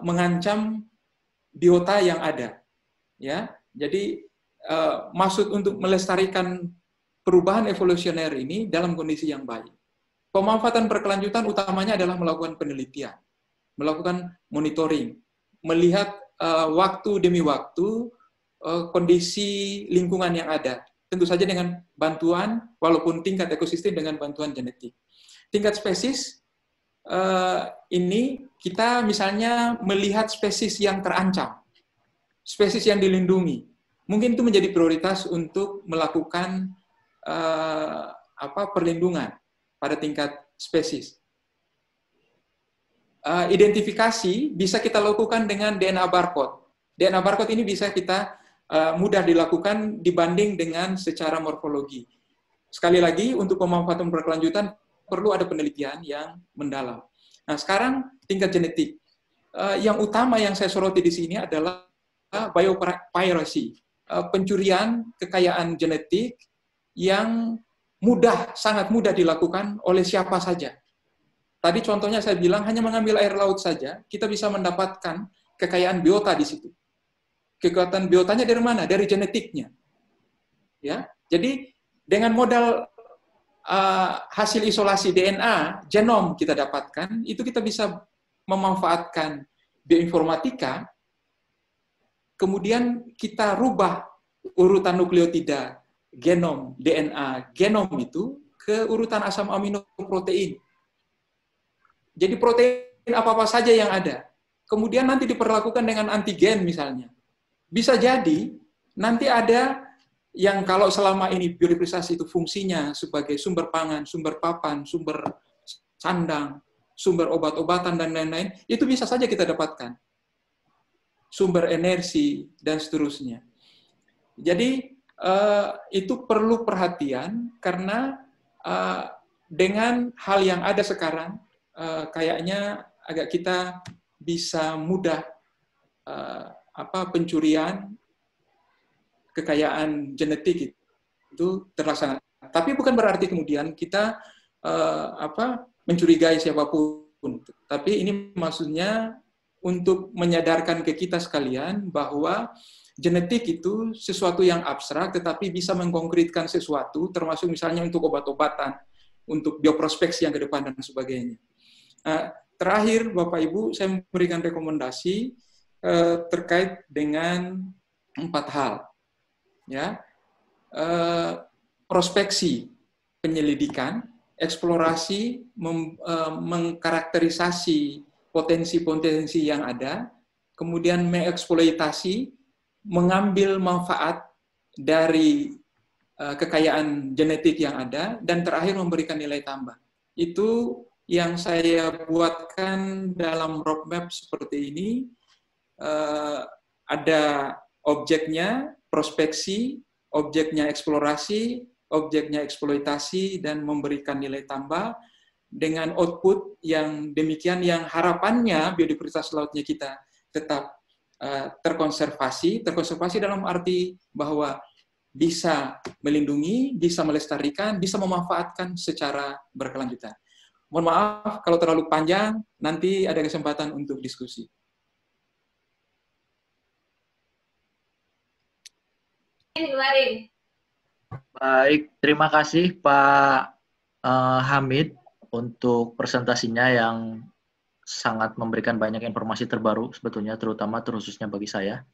mengancam biota yang ada. Ya, jadi maksud untuk melestarikan perubahan evolusioner ini dalam kondisi yang baik. Pemanfaatan berkelanjutan utamanya adalah melakukan penelitian, melakukan monitoring, melihat waktu demi waktu kondisi lingkungan yang ada. Tentu saja dengan bantuan, walaupun tingkat ekosistem dengan bantuan genetik. Tingkat spesies, ini kita misalnya melihat spesies yang terancam, spesies yang dilindungi. Mungkin itu menjadi prioritas untuk melakukan perlindungan pada tingkat spesies. Identifikasi bisa kita lakukan dengan DNA barcode. DNA barcode ini bisa kita mudah dilakukan dibanding dengan secara morfologi. Sekali lagi, untuk pemanfaatan berkelanjutan perlu ada penelitian yang mendalam. Nah, sekarang tingkat genetik. Yang utama yang saya soroti di sini adalah biopiracy. pencurian kekayaan genetik yang mudah, sangat mudah dilakukan oleh siapa saja. Tadi contohnya saya bilang hanya mengambil air laut saja, kita bisa mendapatkan kekayaan biota di situ. Kekayaan biotanya dari mana? Dari genetiknya. Ya, jadi dengan modal hasil isolasi DNA, genom kita dapatkan, itu kita bisa memanfaatkan bioinformatika, kemudian kita rubah urutan nukleotida, genom, DNA, genom itu ke urutan asam amino protein. Jadi protein apa-apa saja yang ada. Kemudian nanti diperlakukan dengan antigen misalnya. Bisa jadi nanti ada yang kalau selama ini biorepresentasi itu fungsinya sebagai sumber pangan, sumber papan, sumber sandang, sumber obat-obatan, dan lain-lain, itu bisa saja kita dapatkan. Sumber energi, dan seterusnya. Jadi, itu perlu perhatian, karena dengan hal yang ada sekarang, kayaknya agak kita bisa mudah pencurian kekayaan genetik itu terlaksana. Tapi bukan berarti kemudian kita mencurigai siapapun. Tapi ini maksudnya untuk menyadarkan ke kita sekalian bahwa genetik itu sesuatu yang abstrak, tetapi bisa mengkonkretkan sesuatu, termasuk misalnya untuk obat-obatan, untuk bioprospeksi yang ke depan dan sebagainya. Terakhir, Bapak Ibu, saya memberikan rekomendasi terkait dengan 4 hal. Ya, prospeksi penyelidikan, eksplorasi, mengkarakterisasi potensi-potensi yang ada, kemudian mengeksploitasi, mengambil manfaat dari kekayaan genetik yang ada, dan terakhir memberikan nilai tambah. Itu yang saya buatkan dalam roadmap seperti ini. Ada objeknya, prospeksi, objeknya eksplorasi, objeknya eksploitasi, dan memberikan nilai tambah dengan output yang demikian, yang harapannya biodiversitas lautnya kita tetap terkonservasi dalam arti bahwa bisa melindungi, bisa melestarikan, bisa memanfaatkan secara berkelanjutan. Mohon maaf kalau terlalu panjang, nanti ada kesempatan untuk diskusi. Baik, terima kasih Pak Hamid untuk presentasinya yang sangat memberikan banyak informasi terbaru sebetulnya, terutama terkhususnya bagi saya.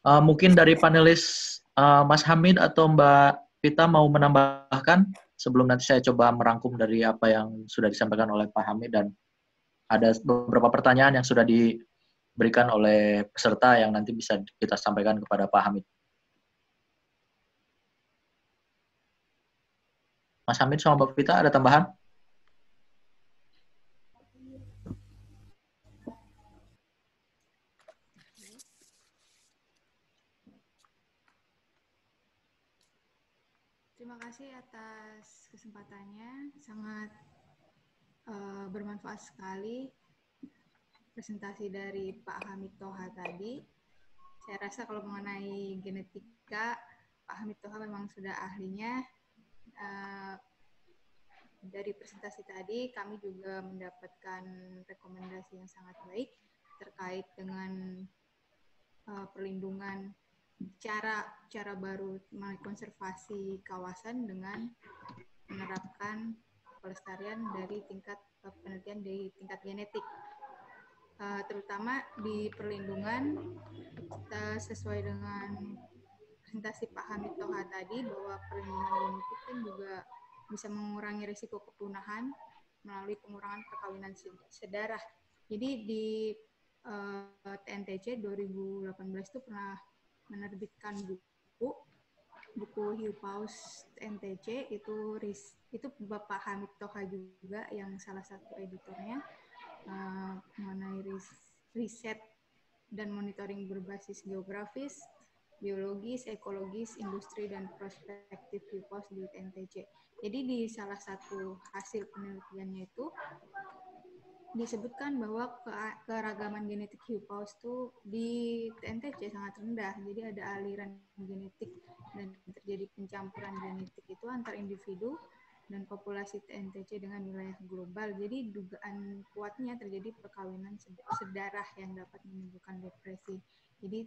Mungkin dari panelis Mas Hamid atau Mbak Vita mau menambahkan sebelum nanti saya coba merangkum dari apa yang sudah disampaikan oleh Pak Hamid, dan ada beberapa pertanyaan yang sudah diberikan oleh peserta yang nanti bisa kita sampaikan kepada Pak Hamid. Mas Hamid sama Mbak Vita ada tambahan? Terima kasih atas kesempatannya, sangat bermanfaat sekali presentasi dari Pak Hamid Toha tadi. Saya rasa kalau mengenai genetika, Pak Hamid Toha memang sudah ahlinya. Dari presentasi tadi, kami juga mendapatkan rekomendasi yang sangat baik terkait dengan perlindungan, cara baru konservasi kawasan dengan menerapkan pelestarian dari tingkat penelitian di tingkat genetik, terutama di perlindungan. Kita sesuai dengan presentasi Pak Hamid Toha tadi bahwa perlindungan genetik kan juga bisa mengurangi risiko kepunahan melalui pengurangan perkawinan sedarah. Jadi di TNTC 2018 itu pernah menerbitkan buku Hiu Paus TNTC, itu Bapak Hamid Toha juga yang salah satu editornya, mengenai riset dan monitoring berbasis geografis, biologis, ekologis, industri, dan prospektif Hiu Paus di TNTC. Jadi di salah satu hasil penelitiannya itu disebutkan bahwa keragaman genetik hiu paus itu di TNTC sangat rendah. Jadi ada aliran genetik dan terjadi pencampuran genetik itu antar individu dan populasi TNTC dengan wilayah global. Jadi dugaan kuatnya terjadi perkawinan sedarah yang dapat menimbulkan depresi. Jadi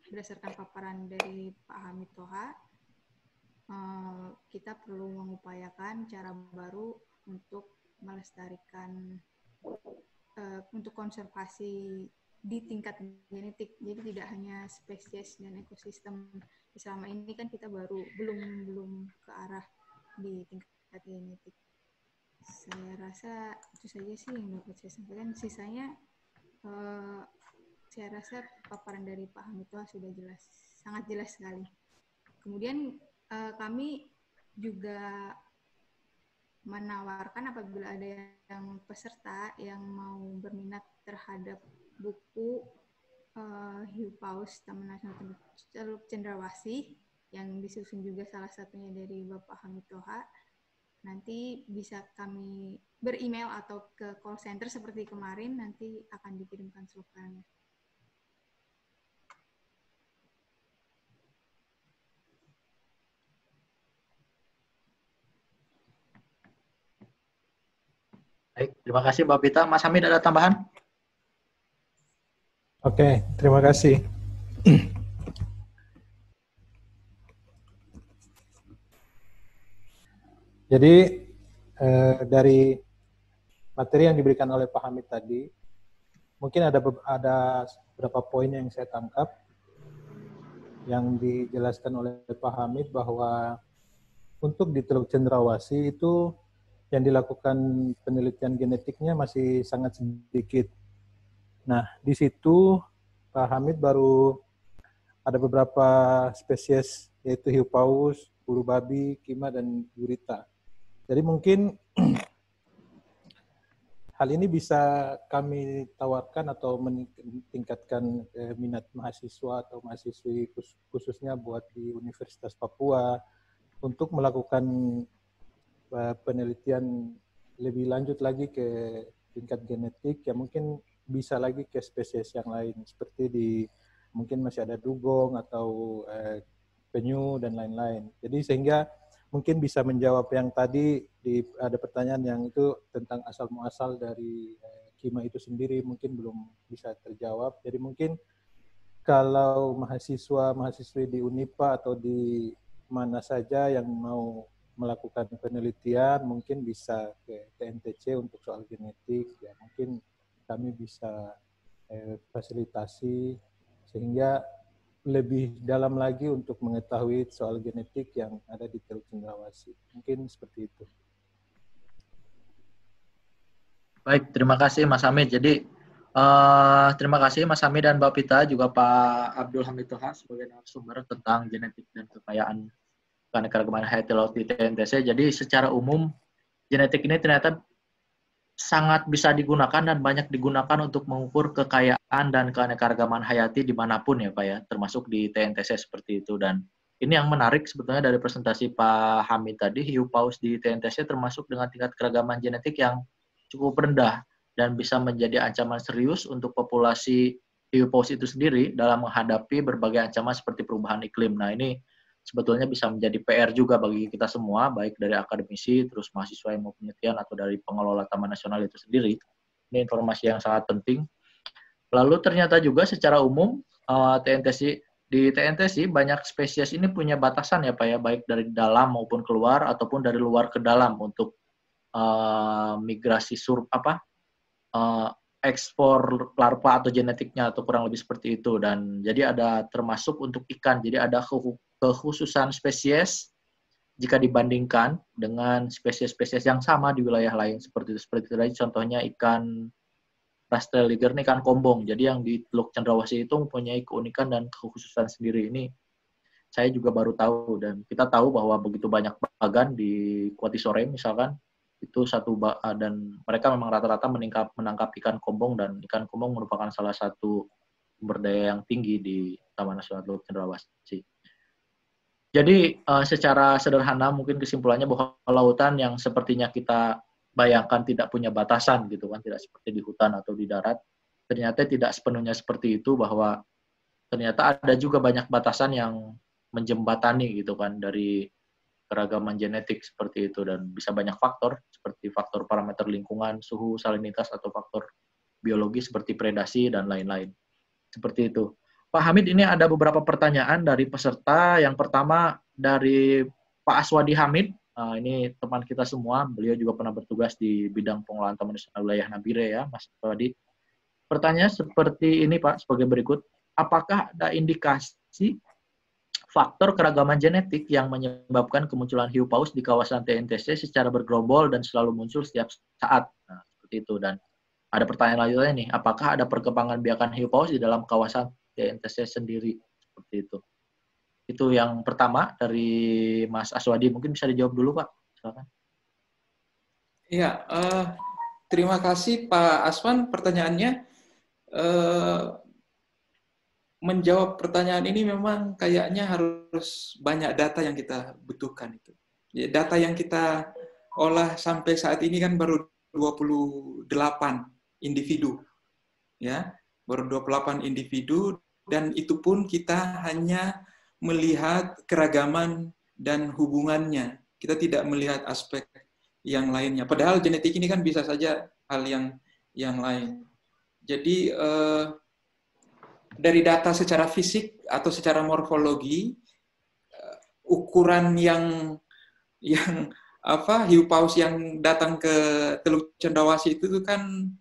berdasarkan paparan dari Pak Hamid Thoha, kita perlu mengupayakan cara baru untuk melestarikan, untuk konservasi di tingkat genetik. Jadi tidak hanya spesies dan ekosistem. Selama ini kan kita belum ke arah di tingkat genetik. Saya rasa itu saja sih yang dapat saya sampaikan. Sisanya saya rasa paparan dari Pak Hamid Thoha sudah jelas, sangat jelas sekali. Kemudian kami juga menawarkan apabila ada yang peserta yang mau berminat terhadap buku Hiu Paus Taman Nasional Teluk Cendrawasih yang disusun juga salah satunya dari Bapak Hamid Thoha, nanti bisa kami beremail atau ke call center seperti kemarin, nanti akan dikirimkan slogannya. Baik, terima kasih Mbak Pita. Mas Hamid ada tambahan? Oke, terima kasih. Jadi dari materi yang diberikan oleh Pak Hamid tadi, mungkin ada beberapa poin yang saya tangkap yang dijelaskan oleh Pak Hamid bahwa untuk di Teluk Cendrawasih itu yang dilakukan penelitian genetiknya masih sangat sedikit. Nah, di situ Pak Hamid baru ada beberapa spesies yaitu hiu paus, buru babi, kima, dan gurita. Jadi mungkin hal ini bisa kami tawarkan atau meningkatkan minat mahasiswa atau mahasiswi khususnya buat di Universitas Papua untuk melakukan penelitian lebih lanjut lagi ke tingkat genetik yang mungkin bisa lagi ke spesies yang lain seperti mungkin masih ada dugong atau penyu dan lain-lain. Jadi sehingga mungkin bisa menjawab yang tadi ada pertanyaan yang itu tentang asal muasal dari kima itu sendiri mungkin belum bisa terjawab. Jadi mungkin kalau mahasiswa-mahasiswi di Unipa atau di mana saja yang mau melakukan penelitian mungkin bisa ke TNTC untuk soal genetik, ya mungkin kami bisa fasilitasi sehingga lebih dalam lagi untuk mengetahui soal genetik yang ada di Teluk Cendrawasih. Mungkin seperti itu. Baik, terima kasih Mas Hamid. Jadi terima kasih Mas Hamid dan Mbak Pita, juga Pak Abdul Hamid Thoha sebagai narasumber tentang genetik dan kekayaan keanekaragaman hayati laut di TNTC. Jadi secara umum genetik ini ternyata sangat bisa digunakan dan banyak digunakan untuk mengukur kekayaan dan keanekaragaman hayati dimanapun ya Pak ya, termasuk di TNTC seperti itu. Dan ini yang menarik sebetulnya dari presentasi Pak Hamid tadi, hiu paus di TNTC termasuk dengan tingkat keragaman genetik yang cukup rendah dan bisa menjadi ancaman serius untuk populasi hiu paus itu sendiri dalam menghadapi berbagai ancaman seperti perubahan iklim. Nah ini sebetulnya bisa menjadi PR juga bagi kita semua, baik dari akademisi, terus mahasiswa yang mau penelitian, atau dari pengelola Taman Nasional itu sendiri. Ini informasi yang sangat penting. Lalu ternyata juga secara umum, di TNTC banyak spesies ini punya batasan ya Pak ya, baik dari dalam maupun keluar, ataupun dari luar ke dalam untuk migrasi ekspor larva atau genetiknya, atau kurang lebih seperti itu. Dan jadi ada termasuk untuk ikan, jadi ada kekhususan spesies jika dibandingkan dengan spesies-spesies yang sama di wilayah lain seperti itu tadi. Contohnya ikan Rastrelliger, ikan kombong. Jadi yang di Teluk Cendrawasih itu mempunyai keunikan dan kekhususan sendiri. Ini saya juga baru tahu, dan kita tahu bahwa begitu banyak bagan di Kuati Sore misalkan, itu dan mereka memang rata-rata menangkap ikan kombong, dan ikan kombong merupakan salah satu sumber daya yang tinggi di Taman Nasional Teluk Cendrawasih. Jadi secara sederhana mungkin kesimpulannya bahwa lautan yang sepertinya kita bayangkan tidak punya batasan gitu kan, tidak seperti di hutan atau di darat. Ternyata tidak sepenuhnya seperti itu, bahwa ternyata ada juga banyak batasan yang menjembatani gitu kan dari keragaman genetik seperti itu, dan bisa banyak faktor seperti faktor parameter lingkungan, suhu, salinitas, atau faktor biologi seperti predasi dan lain-lain. Seperti itu. Pak Hamid, ini ada beberapa pertanyaan dari peserta. Yang pertama dari Pak Aswadi Hamid. Ini teman kita semua, beliau juga pernah bertugas di bidang pengelolaan Taman Nasional Wilayah Nabire ya, Mas Aswadi. Pertanyaan seperti ini Pak, sebagai berikut. Apakah ada indikasi faktor keragaman genetik yang menyebabkan kemunculan hiu paus di kawasan TNTC secara bergerombol dan selalu muncul setiap saat? Nah, seperti itu. Dan ada pertanyaan lanjutnya nih, apakah ada perkembangan biakan hiu paus di dalam kawasan TNTC sendiri? Seperti itu. Itu yang pertama dari Mas Aswadi. Mungkin bisa dijawab dulu, Pak. Silakan. Iya, terima kasih Pak Aswan pertanyaannya. Menjawab pertanyaan ini memang kayaknya harus banyak data yang kita butuhkan itu. Ya, data yang kita olah sampai saat ini kan baru 28 individu. Ya, baru 28 individu, dan itu pun kita hanya melihat keragaman dan hubungannya. Kita tidak melihat aspek yang lainnya. Padahal genetik ini kan bisa saja hal yang lain. Jadi dari data secara fisik atau secara morfologi, ukuran yang hiu paus yang datang ke Teluk Cendrawasih itu kan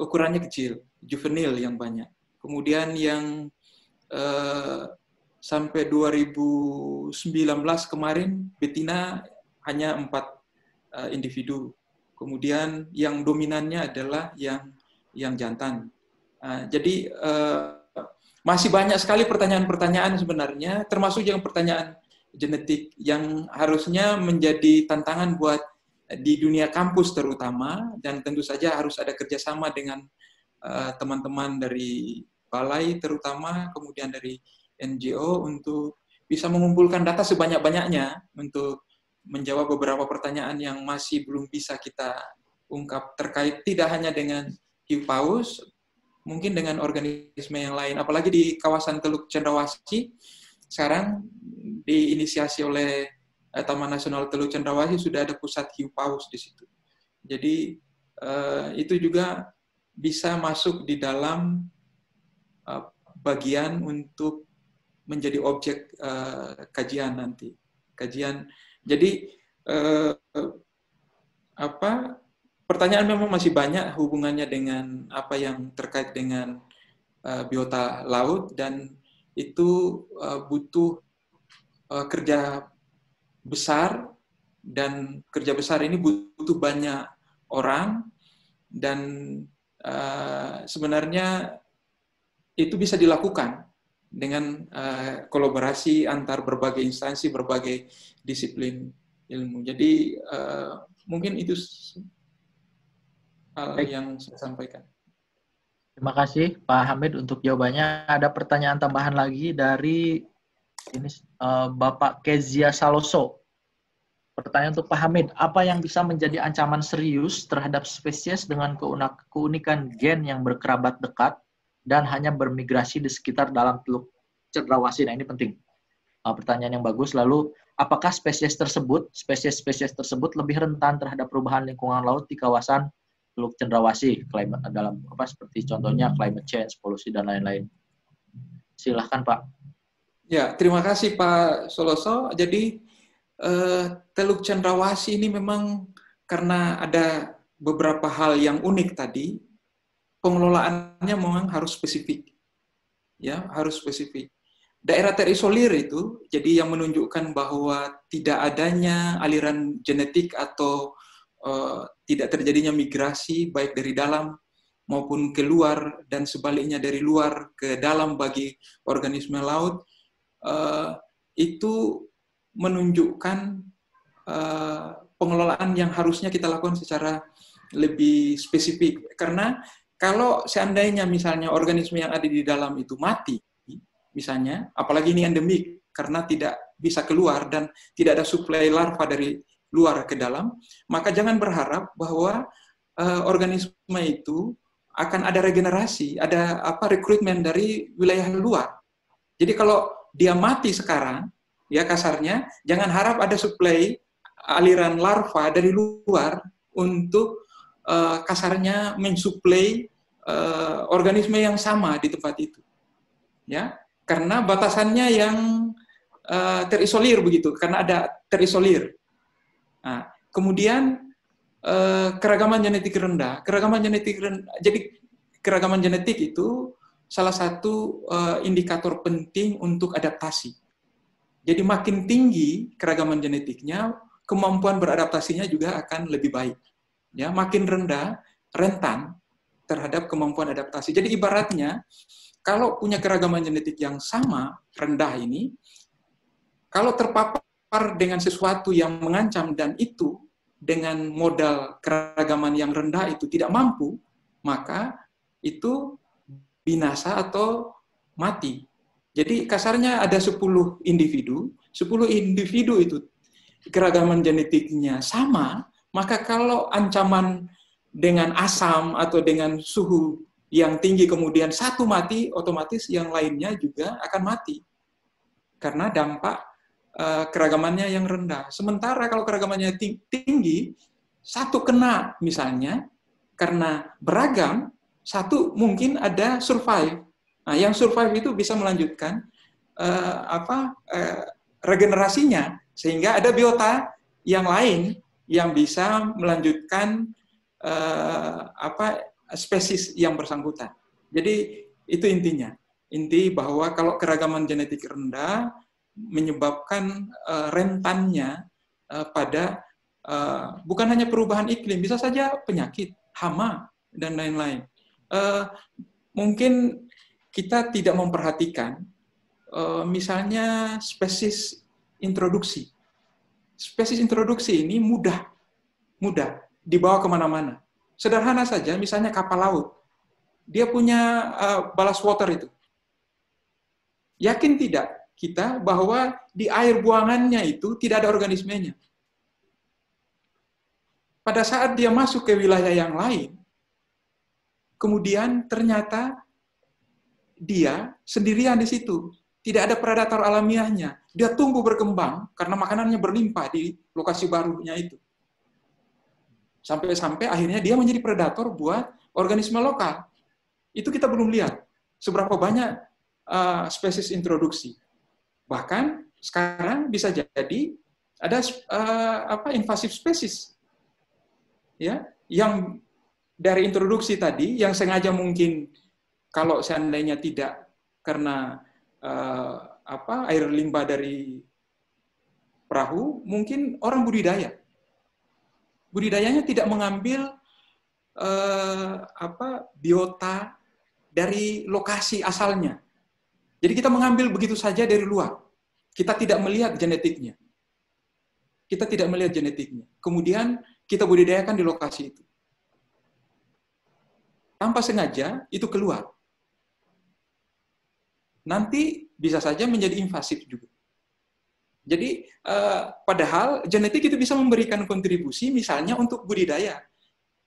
ukurannya kecil, juvenil yang banyak. Kemudian yang sampai 2019 kemarin betina hanya 4 individu. Kemudian yang dominannya adalah yang jantan. Jadi masih banyak sekali pertanyaan-pertanyaan sebenarnya, termasuk yang pertanyaan genetik yang harusnya menjadi tantangan buat di dunia kampus terutama, dan tentu saja harus ada kerjasama dengan teman-teman dari balai terutama, kemudian dari NGO untuk bisa mengumpulkan data sebanyak-banyaknya untuk menjawab beberapa pertanyaan yang masih belum bisa kita ungkap terkait tidak hanya dengan hiu paus, mungkin dengan organisme yang lain. Apalagi di kawasan Teluk Cendrawasih, sekarang diinisiasi oleh Taman Nasional Teluk Cendrawasih sudah ada pusat hiu paus di situ. Jadi itu juga bisa masuk di dalam bagian untuk menjadi objek kajian nanti. Jadi pertanyaan memang masih banyak hubungannya dengan apa yang terkait dengan biota laut, dan itu butuh kerja besar, dan kerja besar ini butuh banyak orang, dan sebenarnya itu bisa dilakukan dengan kolaborasi antar berbagai instansi, berbagai disiplin ilmu. Jadi mungkin itu hal yang saya sampaikan. Terima kasih Pak Hamid untuk jawabannya. Ada pertanyaan tambahan lagi dari Bapak Kezia Saloso. Pertanyaan untuk Pak Hamid, apa yang bisa menjadi ancaman serius terhadap spesies dengan keunikan gen yang berkerabat dekat dan hanya bermigrasi di sekitar dalam Teluk Cendrawasih? Nah, ini penting. Pertanyaan yang bagus. Lalu, apakah spesies tersebut lebih rentan terhadap perubahan lingkungan laut di kawasan Teluk Cendrawasih, dalam seperti contohnya climate change, polusi, dan lain-lain? Silahkan Pak. Ya, terima kasih Pak Soloso. Jadi Teluk Cendrawasih ini memang karena ada beberapa hal yang unik tadi, pengelolaannya memang harus spesifik. Ya, harus spesifik. Daerah terisolir itu, jadi yang menunjukkan bahwa tidak adanya aliran genetik atau tidak terjadinya migrasi baik dari dalam maupun keluar, dan sebaliknya dari luar ke dalam bagi organisme laut, itu menunjukkan pengelolaan yang harusnya kita lakukan secara lebih spesifik. Karena kalau seandainya misalnya organisme yang ada di dalam itu mati, misalnya, apalagi ini endemik, karena tidak bisa keluar dan tidak ada suplai larva dari luar ke dalam, maka jangan berharap bahwa organisme itu akan ada regenerasi, ada rekrutmen dari wilayah luar. Jadi kalau dia mati sekarang, ya kasarnya, jangan harap ada suplai aliran larva dari luar untuk kasarnya mensuplai organisme yang sama di tempat itu. Ya, karena batasannya yang terisolir begitu, karena ada terisolir. Nah, kemudian keragaman genetik rendah. Jadi keragaman genetik itu salah satu indikator penting untuk adaptasi. Jadi makin tinggi keragaman genetiknya, kemampuan beradaptasinya juga akan lebih baik. Ya, makin rendah, rentan terhadap kemampuan adaptasi. Jadi ibaratnya, kalau punya keragaman genetik yang sama, rendah ini, kalau terpapar dengan sesuatu yang mengancam dan itu dengan modal keragaman yang rendah itu tidak mampu, maka itu binasa atau mati. Jadi kasarnya ada 10 individu itu keragaman genetiknya sama, maka kalau ancaman dengan asam atau dengan suhu yang tinggi kemudian satu mati, otomatis yang lainnya juga akan mati. Karena dampak keragamannya yang rendah. Sementara kalau keragamannya tinggi, satu kena misalnya, karena beragam, satu mungkin ada survive. Nah, yang survive itu bisa melanjutkan regenerasinya, sehingga ada biota yang lain yang bisa melanjutkan spesies yang bersangkutan. Jadi itu intinya. Inti bahwa kalau keragaman genetik rendah menyebabkan rentannya pada bukan hanya perubahan iklim, bisa saja penyakit, hama, dan lain-lain. Mungkin kita tidak memperhatikan misalnya spesies introduksi. Spesies introduksi ini mudah dibawa kemana-mana. Sederhana saja, misalnya kapal laut. Dia punya ballast water itu. Yakin tidak kita bahwa di air buangannya itu tidak ada organismenya? Pada saat dia masuk ke wilayah yang lain, kemudian ternyata dia sendirian di situ. Tidak ada predator alamiahnya. Dia tumbuh berkembang karena makanannya berlimpah di lokasi barunya itu. Sampai-sampai akhirnya dia menjadi predator buat organisme lokal. Itu kita belum lihat. Seberapa banyak spesies introduksi. Bahkan sekarang bisa jadi ada invasif spesies. Ya, yang dari introduksi tadi, yang sengaja mungkin kalau seandainya tidak karena air limbah dari perahu, mungkin orang budidaya. Budidayanya tidak mengambil biota dari lokasi asalnya. Jadi kita mengambil begitu saja dari luar. Kita tidak melihat genetiknya. Kemudian kita budidayakan di lokasi itu. Tanpa sengaja itu keluar. Nanti bisa saja menjadi invasif juga. Jadi padahal genetik itu bisa memberikan kontribusi misalnya untuk budidaya.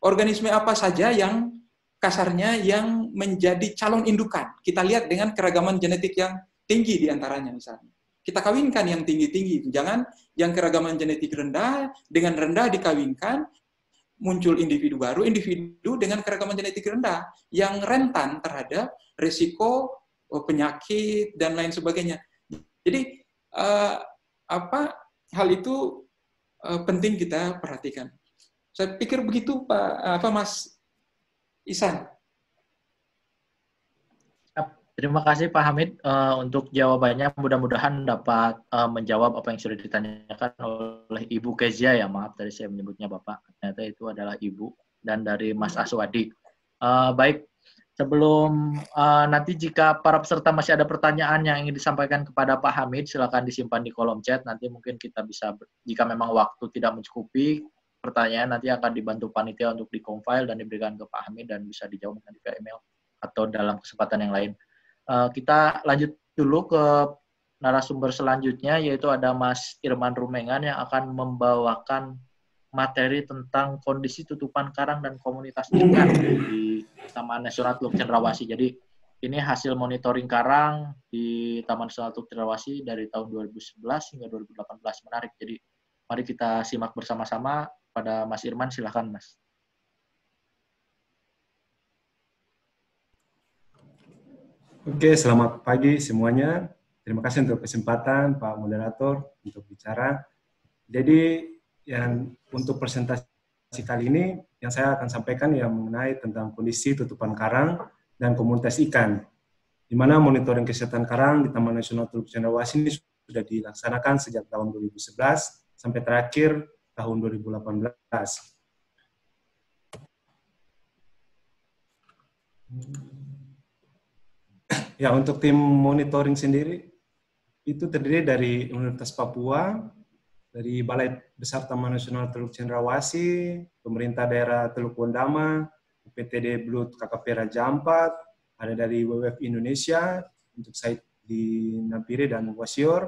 Organisme apa saja yang kasarnya yang menjadi calon indukan. Kita lihat dengan keragaman genetik yang tinggi di antaranya misalnya. Kita kawinkan yang tinggi-tinggi. Jangan yang keragaman genetik rendah dengan rendah dikawinkan, muncul individu baru, individu dengan keragaman genetik rendah yang rentan terhadap risiko penyakit dan lain sebagainya. Jadi hal itu penting kita perhatikan. Saya pikir begitu Mas Ihsan. Terima kasih Pak Hamid untuk jawabannya. Mudah-mudahan dapat menjawab apa yang sudah ditanyakan oleh Ibu Kezia ya. Maaf tadi saya menyebutnya Bapak. Ternyata itu adalah Ibu. Dan dari Mas Aswadi. Baik, sebelum nanti jika para peserta masih ada pertanyaan yang ingin disampaikan kepada Pak Hamid, silakan disimpan di kolom chat. Nanti mungkin kita bisa, jika memang waktu tidak mencukupi, pertanyaan nanti akan dibantu panitia untuk di-compile dan diberikan ke Pak Hamid dan bisa dijawab nanti via email atau dalam kesempatan yang lain. Kita lanjut dulu ke narasumber selanjutnya, yaitu ada Mas Irman Rumengan yang akan membawakan materi tentang kondisi tutupan karang dan komunitas ikan di Taman Nasional Teluk Cendrawasih. Jadi ini hasil monitoring karang di Taman Nasional Teluk Cendrawasih dari tahun 2011 hingga 2018. Menarik. Jadi mari kita simak bersama-sama. Pada Mas Irman, silakan Mas. Oke, selamat pagi semuanya. Terima kasih untuk kesempatan Pak Moderator untuk bicara. Jadi yang untuk presentasi kali ini yang saya akan sampaikan yang mengenai tentang kondisi tutupan karang dan komunitas ikan, di mana monitoring kesehatan karang di Taman Nasional Teluk Cendrawasih ini sudah dilaksanakan sejak tahun 2011 sampai terakhir tahun 2018. Ya, untuk tim monitoring sendiri itu terdiri dari Universitas Papua, dari Balai Besar Taman Nasional Teluk Cendrawasih, pemerintah daerah Teluk Wondama, PTD Blut KKP Raja Ampat, ada dari WWF Indonesia untuk site di Nabire dan Wasior,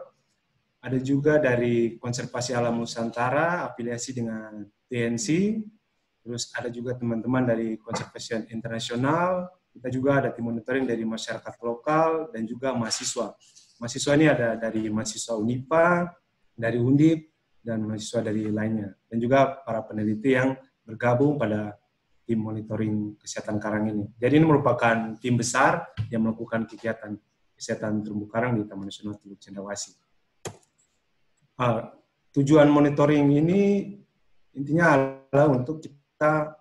ada juga dari Konservasi Alam Nusantara, afiliasi dengan TNC, terus ada juga teman-teman dari Konservasi Internasional, kita juga ada tim monitoring dari masyarakat lokal dan juga mahasiswa. Mahasiswa ini ada dari mahasiswa UNIPA, dari Undip, dan mahasiswa dari lainnya. Dan juga para peneliti yang bergabung pada tim monitoring kesehatan karang ini. Jadi ini merupakan tim besar yang melakukan kegiatan kesehatan terumbu karang di Taman Nasional Teluk Cendrawasih. Tujuan monitoring ini intinya adalah untuk kita,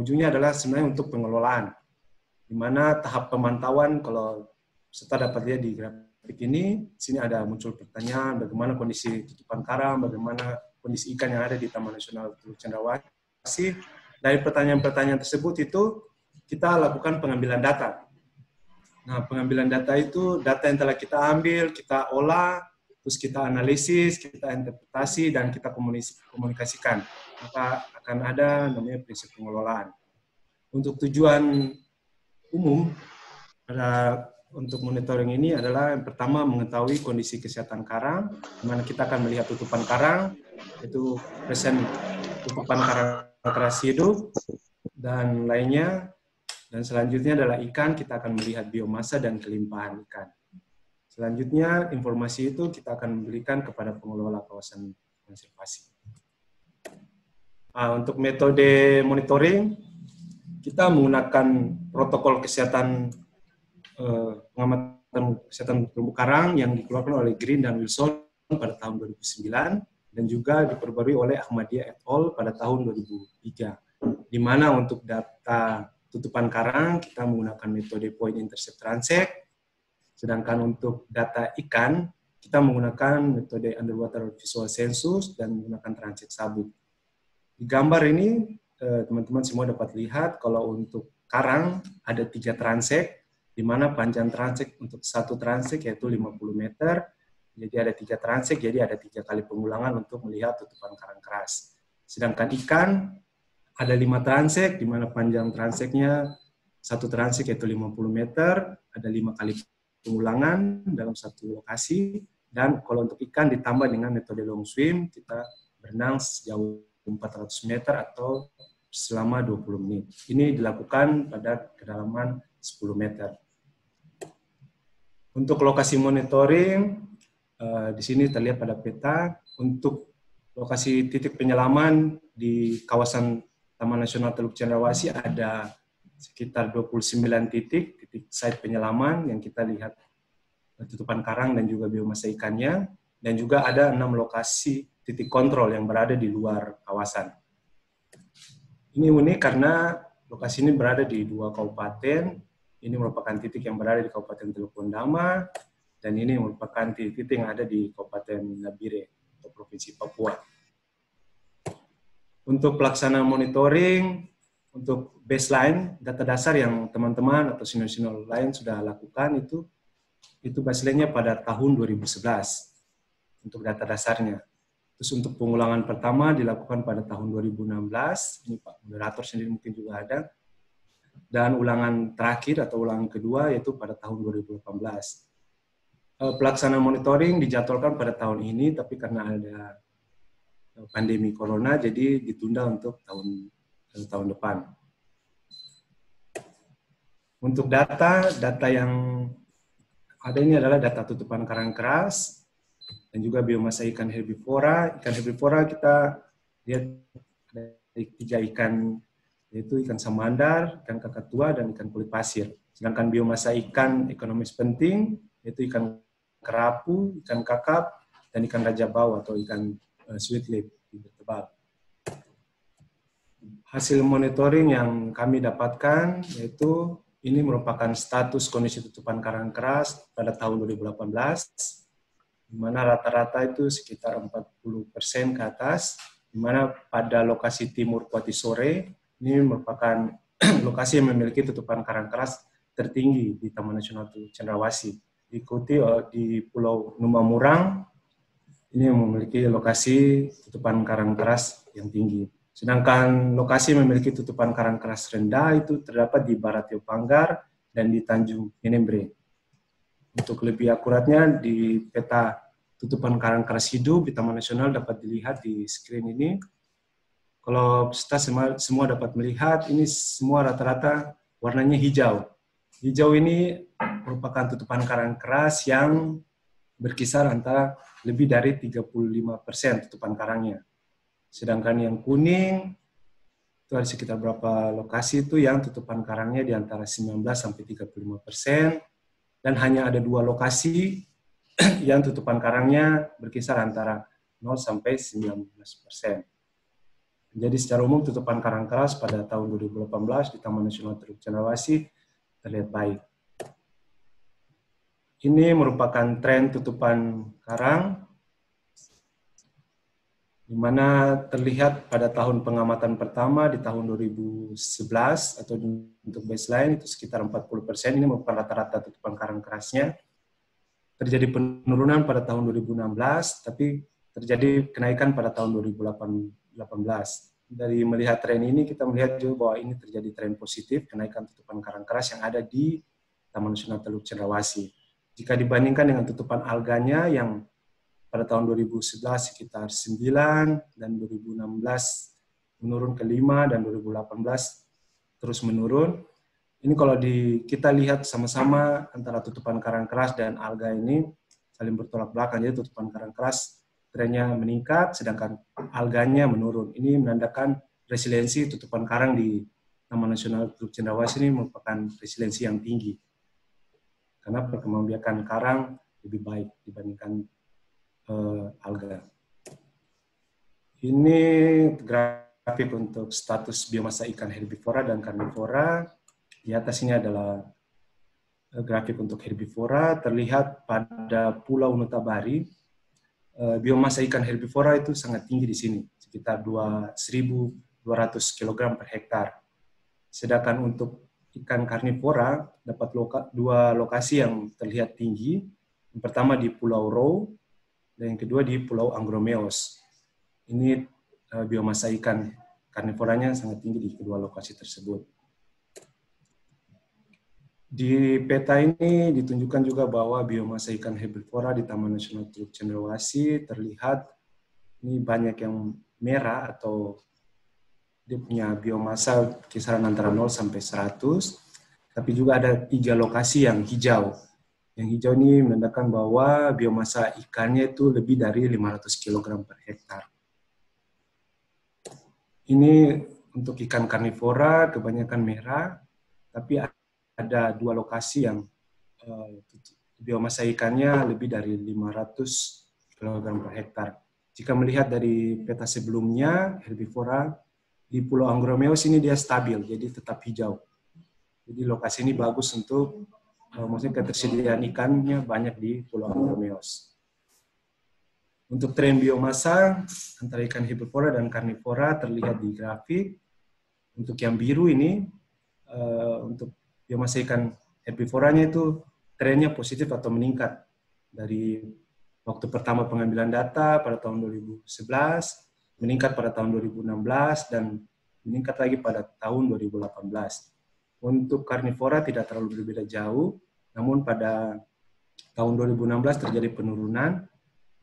ujungnya adalah sebenarnya untuk pengelolaan, di mana tahap pemantauan, kalau serta dapat lihat di grafik ini, sini ada muncul pertanyaan bagaimana kondisi tutupan karang, bagaimana kondisi ikan yang ada di Taman Nasional Teluk Cendrawasih. Dari pertanyaan-pertanyaan tersebut itu kita lakukan pengambilan data. Nah, pengambilan data itu data yang telah kita ambil, kita olah, terus kita analisis, kita interpretasi, dan kita komunikasikan. Maka akan ada namanya prinsip pengelolaan. Untuk tujuan umum untuk monitoring ini adalah yang pertama mengetahui kondisi kesehatan karang, di mana kita akan melihat tutupan karang, itu present tutupan karang keras hidup, dan lainnya. Dan selanjutnya adalah ikan, kita akan melihat biomasa dan kelimpahan ikan. Selanjutnya, informasi itu kita akan berikan kepada pengelola kawasan konservasi. Untuk metode monitoring, kita menggunakan protokol kesehatan pengamatan kesehatan terumbu karang yang dikeluarkan oleh Green dan Wilson pada tahun 2009 dan juga diperbarui oleh Ahmadiyah et al. Pada tahun 2003. Di mana untuk data tutupan karang kita menggunakan metode point intercept transect. Sedangkan untuk data ikan, kita menggunakan metode underwater visual census dan menggunakan transek sabuk. Di gambar ini, teman-teman semua dapat lihat kalau untuk karang ada 3 transek, di mana panjang transek untuk satu transek yaitu 50 meter, jadi ada 3 transek, jadi ada 3 kali pengulangan untuk melihat tutupan karang keras. Sedangkan ikan ada 5 transek, di mana panjang transeknya satu transek yaitu 50 meter, ada 5 kali pengulangan dalam satu lokasi, dan kalau untuk ikan ditambah dengan metode long swim, kita berenang sejauh 400 meter atau selama 20 menit. Ini dilakukan pada kedalaman 10 meter. Untuk lokasi monitoring, di sini terlihat pada peta, untuk lokasi titik penyelaman di kawasan Taman Nasional Teluk Cendrawasih ada sekitar 29 titik site penyelaman yang kita lihat tutupan karang dan juga biomasa ikannya, dan juga ada 6 lokasi titik kontrol yang berada di luar kawasan. Ini unik karena lokasi ini berada di 2 kabupaten, ini merupakan titik yang berada di Kabupaten Teluk Wondama, dan ini merupakan titik yang ada di Kabupaten Nabire atau Provinsi Papua. Untuk pelaksanaan monitoring, untuk baseline, data dasar yang teman-teman atau senior-senior lain sudah lakukan itu baseline-nya pada tahun 2011 untuk data dasarnya. Terus untuk pengulangan pertama dilakukan pada tahun 2016, ini Pak Moderator sendiri mungkin juga ada, dan ulangan terakhir atau ulangan kedua yaitu pada tahun 2018. pelaksanaan monitoring dijadwalkan pada tahun ini, tapi karena ada pandemi corona, jadi ditunda untuk tahun depan. Untuk data yang ada ini adalah data tutupan karang keras dan juga biomasa ikan herbivora. Ikan herbivora kita lihat ada 3 ikan, yaitu ikan samandar, ikan kakatua, dan ikan kulit pasir. Sedangkan biomasa ikan ekonomis penting, yaitu ikan kerapu, ikan kakap, dan ikan raja bau atau ikan sweet lip, bibir tebal. Hasil monitoring yang kami dapatkan yaitu ini merupakan status kondisi tutupan karang keras pada tahun 2018, di mana rata-rata itu sekitar 40% ke atas, di mana pada lokasi timur Kuati Sore, ini merupakan lokasi yang memiliki tutupan karang keras tertinggi di Taman Nasional Teluk Cendrawasih. Diikuti di Pulau Numamurang, ini memiliki lokasi tutupan karang keras yang tinggi. Sedangkan lokasi yang memiliki tutupan karang keras rendah itu terdapat di Barat Panggar dan di Tanjung Menembre. Untuk lebih akuratnya, di peta tutupan karang keras hidup di Taman Nasional dapat dilihat di screen ini. Kalau kita semua dapat melihat, ini semua rata-rata warnanya hijau. Hijau ini merupakan tutupan karang keras yang berkisar antara lebih dari 35% tutupan karangnya. Sedangkan yang kuning, itu ada sekitar berapa lokasi itu yang tutupan karangnya di antara 19-35%, dan hanya ada 2 lokasi yang tutupan karangnya berkisar antara 0-19%. Jadi secara umum tutupan karang keras pada tahun 2018 di Taman Nasional Teluk Cendrawasih terlihat baik. Ini merupakan tren tutupan karang, di mana terlihat pada tahun pengamatan pertama di tahun 2011 atau untuk baseline itu sekitar 40%, ini merupakan rata-rata tutupan karang kerasnya. Terjadi penurunan pada tahun 2016, tapi terjadi kenaikan pada tahun 2018. Dari melihat tren ini, kita melihat juga bahwa ini terjadi tren positif kenaikan tutupan karang keras yang ada di Taman Nasional Teluk Cendrawasih. Jika dibandingkan dengan tutupan alganya yang pada tahun 2011 sekitar 9, dan 2016 menurun ke 5, dan 2018 terus menurun. Ini kalau kita lihat sama-sama antara tutupan karang keras dan alga ini saling bertolak belakang. Jadi tutupan karang keras trennya meningkat, sedangkan alganya menurun. Ini menandakan resiliensi tutupan karang di Taman Nasional Teluk Cendrawasih ini merupakan resiliensi yang tinggi. Karena perkembangbiakan karang lebih baik dibandingkan alga. Ini grafik untuk status biomasa ikan herbivora dan karnivora. Di atas ini adalah grafik untuk herbivora. Terlihat pada Pulau Nutabari, biomasa ikan herbivora itu sangat tinggi di sini, sekitar 1.200 kg per hektar. Sedangkan untuk ikan karnivora dapat 2 lokasi yang terlihat tinggi. Yang pertama di Pulau Row, dan yang kedua di Pulau Angromeos. Ini biomasa ikan karnivoranya sangat tinggi di kedua lokasi tersebut. Di peta ini ditunjukkan juga bahwa biomasa ikan herbivora di Taman Nasional Teluk Cendrawasih terlihat ini banyak yang merah atau dia punya biomasa kisaran antara 0 sampai 100, tapi juga ada 3 lokasi yang hijau. Yang hijau ini menandakan bahwa biomasa ikannya itu lebih dari 500 kg per hektar. Ini untuk ikan karnivora kebanyakan merah, tapi ada 2 lokasi yang biomasa ikannya lebih dari 500 kg per hektar. Jika melihat dari peta sebelumnya, herbivora di Pulau Angromeos ini dia stabil, jadi tetap hijau. Jadi lokasi ini bagus untuk, maksudnya ketersediaan ikannya banyak di Pulau Angromeos. Untuk tren biomasa antara ikan herbivora dan karnivora terlihat di grafik. Untuk yang biru ini, untuk biomasa ikan herbivoranya itu trennya positif atau meningkat. Dari waktu pertama pengambilan data pada tahun 2011, meningkat pada tahun 2016, dan meningkat lagi pada tahun 2018. Untuk karnivora tidak terlalu berbeda jauh, namun pada Tahun 2016 terjadi penurunan,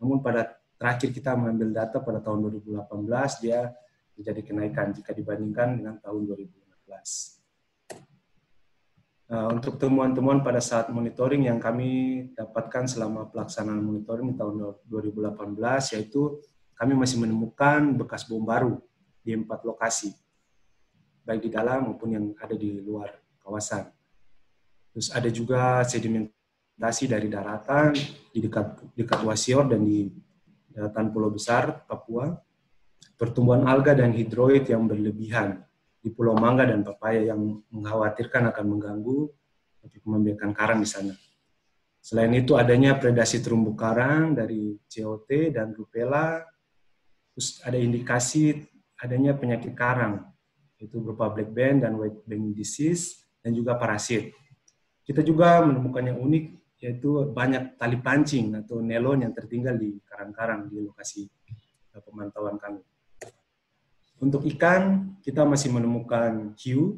namun pada terakhir kita mengambil data pada tahun 2018 dia terjadi kenaikan jika dibandingkan dengan tahun 2015. Untuk temuan-temuan pada saat monitoring yang kami dapatkan selama pelaksanaan monitoring di tahun 2018, yaitu kami masih menemukan bekas bom baru di 4 lokasi, baik di dalam maupun yang ada di luar kawasan. Terus ada juga sedimentasi dari daratan di dekat Wasior dan di daratan Pulau Besar, Papua, pertumbuhan alga dan hidroid yang berlebihan di Pulau Mangga dan Papaya yang mengkhawatirkan akan mengganggu untuk membiarkan karang di sana. Selain itu adanya predasi terumbu karang dari COT dan rupela, terus ada indikasi adanya penyakit karang, yaitu berupa black band dan white band disease, dan juga parasit. Kita juga menemukan yang unik, yaitu banyak tali pancing atau nelon yang tertinggal di karang-karang di lokasi pemantauan kami. Untuk ikan, kita masih menemukan hiu.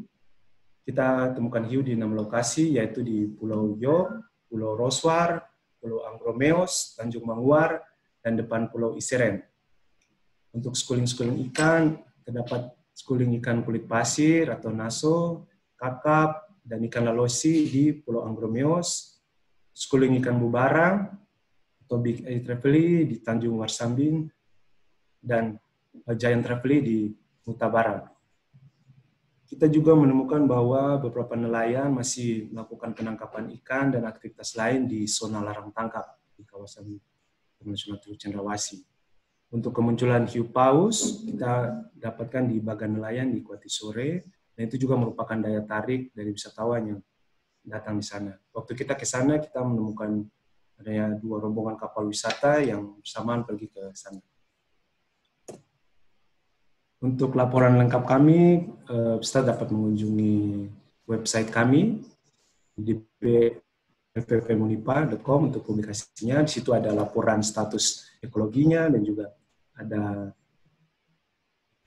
Kita temukan hiu di 6 lokasi, yaitu di Pulau Yo, Pulau Roswar, Pulau Anggromeos, Tanjung Manguar, dan depan Pulau Iseren. Untuk schooling-schooling ikan, terdapat schooling ikan kulit pasir atau naso, kakap, dan ikan lalosi di Pulau Anggromeos, schooling ikan bubarang atau Big A Trevally di Tanjung Warsambin, dan Giant Trevally di Nusa Barat. Kita juga menemukan bahwa beberapa nelayan masih melakukan penangkapan ikan dan aktivitas lain di zona larang tangkap di kawasan Taman Nasional Teluk Cendrawasih. Untuk kemunculan hiu paus, kita dapatkan di bagan nelayan di Kuati Sore, dan itu juga merupakan daya tarik dari wisatawan yang datang di sana. Waktu kita ke sana, kita menemukan adanya 2 rombongan kapal wisata yang bersamaan pergi ke sana. Untuk laporan lengkap kami, peserta dapat mengunjungi website kami di fppmunipa.com untuk publikasinya. Di situ ada laporan status ekologinya dan juga ada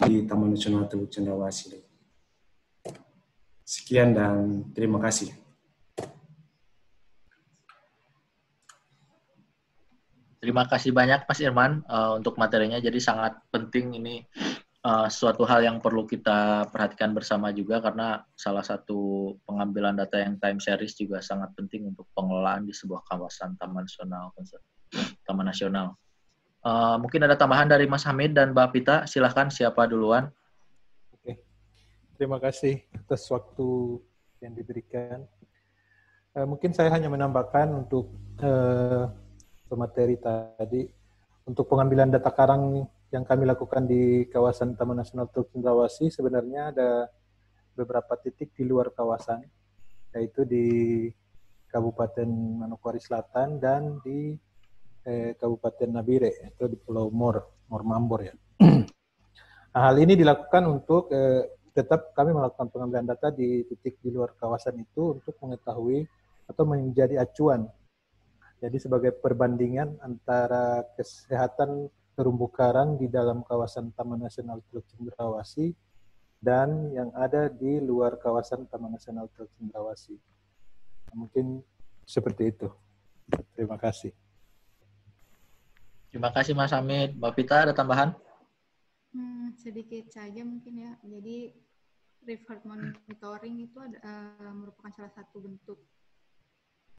di Taman Nasional Teluk Cendrawasih. Sekian dan terima kasih. Terima kasih banyak Mas Irman untuk materinya. Jadi sangat penting ini. Suatu hal yang perlu kita perhatikan bersama juga karena salah satu pengambilan data yang time series juga sangat penting untuk pengelolaan di sebuah kawasan Taman Nasional. Mungkin ada tambahan dari Mas Hamid dan Mbak Pita, silahkan siapa duluan? Oke. Terima kasih atas waktu yang diberikan. Mungkin saya hanya menambahkan untuk materi tadi, untuk pengambilan data karang yang kami lakukan di kawasan Taman Nasional Teluk Cendrawasih, sebenarnya ada beberapa titik di luar kawasan, yaitu di Kabupaten Manokwari Selatan dan di Kabupaten Nabire, itu di Pulau Mambor ya. Hal ini dilakukan untuk tetap kami melakukan pengambilan data di titik di luar kawasan itu untuk mengetahui atau menjadi acuan. Jadi sebagai perbandingan antara kesehatan terumbu karang di dalam kawasan Taman Nasional Teluk Cendrawasih dan yang ada di luar kawasan Taman Nasional Teluk Cendrawasih. Mungkin seperti itu. Terima kasih. Terima kasih Mas Hamid. Mbak Pita ada tambahan? Sedikit saja mungkin ya. Jadi reef health monitoring itu merupakan salah satu bentuk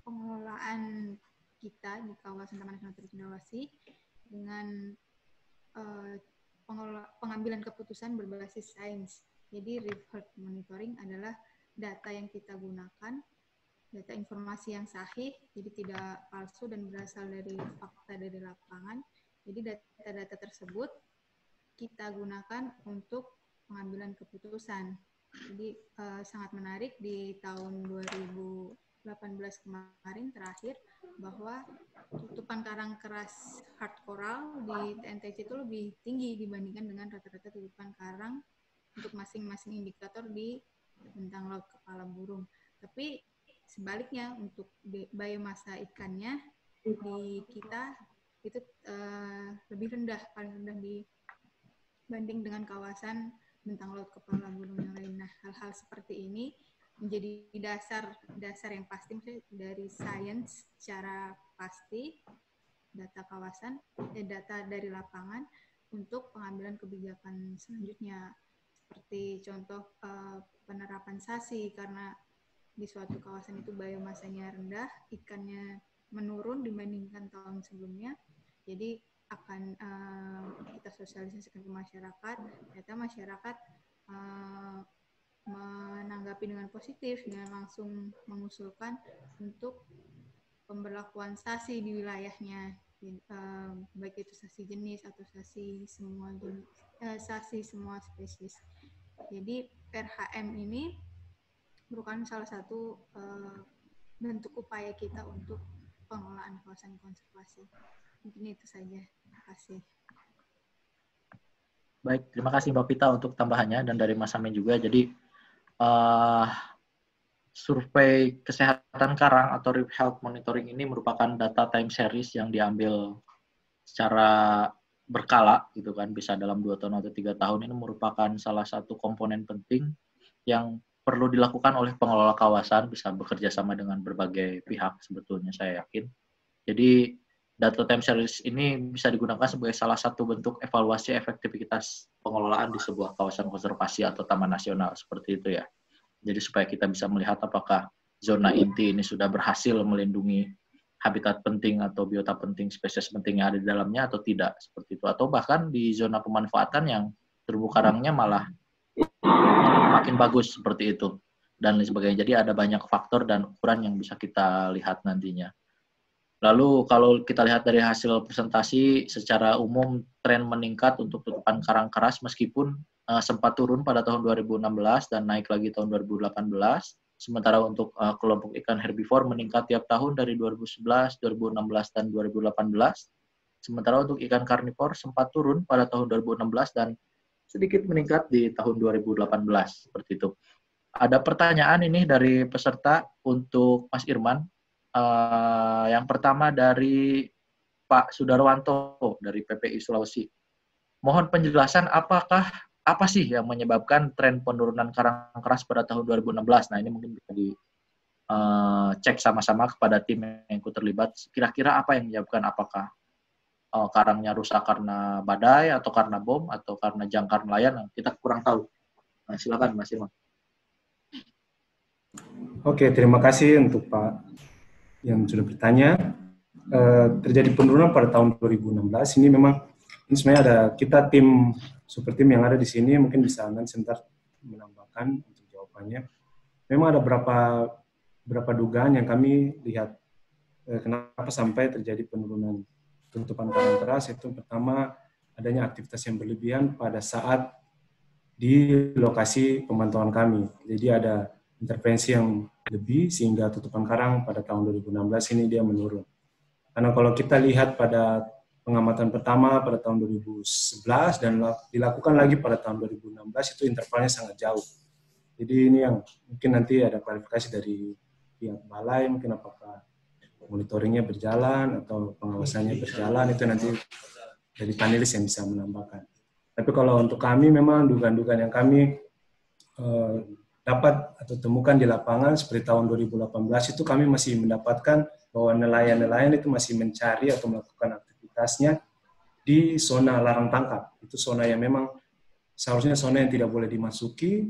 pengelolaan kita di kawasan Taman Nasional Teluk Cendrawasih dengan pengambilan keputusan berbasis sains. Jadi reef health monitoring adalah data yang kita gunakan, data informasi yang sahih, jadi tidak palsu dan berasal dari fakta dari lapangan. Jadi data-data tersebut kita gunakan untuk pengambilan keputusan. Jadi sangat menarik di tahun 2018 kemarin terakhir bahwa tutupan karang keras hard coral di TNTC itu lebih tinggi dibandingkan dengan rata-rata tutupan karang untuk masing-masing indikator di bentang laut kepala burung. Tapi sebaliknya untuk biomasa ikannya di kita itu lebih rendah, paling rendah dibanding dengan kawasan bentang laut kepala burung yang lain. Nah, hal-hal seperti ini menjadi dasar yang pasti, misalnya dari sains secara pasti, data kawasan, data dari lapangan untuk pengambilan kebijakan selanjutnya. Seperti contoh penerapan SASI, karena di suatu kawasan itu biomasanya rendah, ikannya menurun dibandingkan tahun sebelumnya, jadi akan kita sosialisasikan ke masyarakat. Ternyata masyarakat menanggapi dengan positif, dengan langsung mengusulkan untuk pemberlakuan SASI di wilayahnya, baik itu SASI jenis atau SASI semua jenis, SASI semua spesies. Jadi RHM ini merupakan salah satu bentuk upaya kita untuk pengelolaan kawasan konservasi. Mungkin itu saja. Terima kasih. Baik, terima kasih Mbak Pita untuk tambahannya, dan dari Mas Amin juga. Jadi survei kesehatan karang atau Reef Health Monitoring ini merupakan data time series yang diambil secara berkala, gitu kan, bisa dalam 2 tahun atau 3 tahun. Ini merupakan salah satu komponen penting yang perlu dilakukan oleh pengelola kawasan, bisa bekerja sama dengan berbagai pihak sebetulnya, saya yakin. Jadi data time series ini bisa digunakan sebagai salah satu bentuk evaluasi efektivitas pengelolaan di sebuah kawasan konservasi atau taman nasional, seperti itu ya. Jadi supaya kita bisa melihat apakah zona inti ini sudah berhasil melindungi habitat penting atau biota penting, spesies penting yang ada di dalamnya atau tidak, seperti itu. Atau bahkan di zona pemanfaatan yang terumbu karangnya malah makin bagus, seperti itu, dan lain sebagainya. Jadi ada banyak faktor dan ukuran yang bisa kita lihat nantinya. Lalu kalau kita lihat dari hasil presentasi, secara umum tren meningkat untuk tutupan karang keras meskipun sempat turun pada tahun 2016 dan naik lagi tahun 2018. Sementara untuk kelompok ikan herbivore meningkat tiap tahun dari 2011, 2016, dan 2018. Sementara untuk ikan karnivor sempat turun pada tahun 2016 dan sedikit meningkat di tahun 2018, seperti itu. Ada pertanyaan ini dari peserta untuk Mas Irman. Yang pertama dari Pak Sudarwanto dari PPI Sulawesi. Mohon penjelasan apa sih yang menyebabkan tren penurunan karang keras pada tahun 2016? Nah, ini mungkin bisa dicek sama-sama kepada tim yang ikut terlibat. Kira-kira apa yang menyebabkan, apakah karangnya rusak karena badai, atau karena bom, atau karena jangkar nelayan? Kita kurang tahu. Nah, silakan Mas Irman. Oke, terima kasih untuk Pak yang sudah bertanya. Terjadi penurunan pada tahun 2016 ini memang, ini sebenarnya ada kita tim super tim yang ada di sini, mungkin bisa nanti sebentar menambahkan untuk jawabannya. Memang ada beberapa dugaan yang kami lihat kenapa sampai terjadi penurunan tutupan karang keras. Itu pertama, adanya aktivitas yang berlebihan pada saat di lokasi pemantauan kami. Jadi ada intervensi yang lebih sehingga tutupan karang pada tahun 2016 ini dia menurun. Karena kalau kita lihat pada pengamatan pertama pada tahun 2011 dan dilakukan lagi pada tahun 2016, itu intervalnya sangat jauh. Jadi ini yang mungkin nanti ada klarifikasi dari pihak balai, mungkin apakah monitoringnya berjalan atau pengawasannya berjalan, itu nanti dari panelis yang bisa menambahkan. Tapi kalau untuk kami memang dugaan-dugaan yang kami dapat atau temukan di lapangan seperti tahun 2018 itu kami masih mendapatkan bahwa nelayan-nelayan itu masih mencari atau melakukan aktivitasnya di zona larang tangkap. Itu zona yang memang seharusnya zona yang tidak boleh dimasuki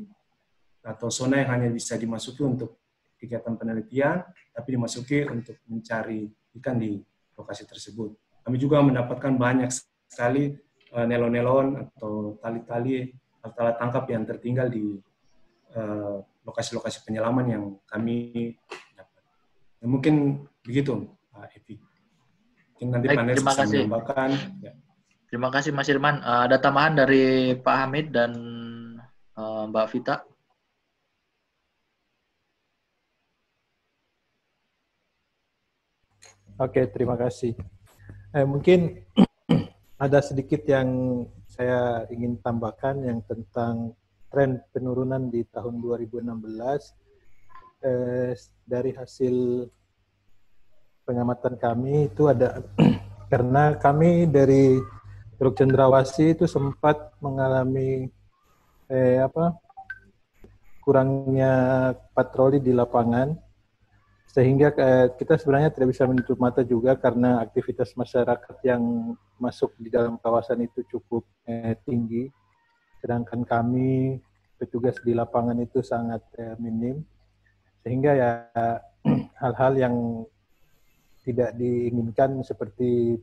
atau zona yang hanya bisa dimasuki untuk kegiatan penelitian, tapi dimasuki untuk mencari ikan di lokasi tersebut. Kami juga mendapatkan banyak sekali nelon-nelon atau tali-tali alat tangkap yang tertinggal di lokasi-lokasi penyelaman yang kami dapat. Ya, mungkin begitu, Pak Epi. Mungkin nanti panelis bisa menambahkan. Ya. Terima kasih Mas Irman. Ada tambahan dari Pak Hamid dan Mbak Vita? Oke, terima kasih. Mungkin ada sedikit yang saya ingin tambahkan yang tentang tren penurunan di tahun 2016 dari hasil pengamatan kami itu ada karena kami dari Teluk Cendrawasih itu sempat mengalami kurangnya patroli di lapangan, sehingga kita sebenarnya tidak bisa menutup mata juga karena aktivitas masyarakat yang masuk di dalam kawasan itu cukup tinggi, sedangkan kami petugas di lapangan itu sangat minim, sehingga ya hal-hal yang tidak diinginkan seperti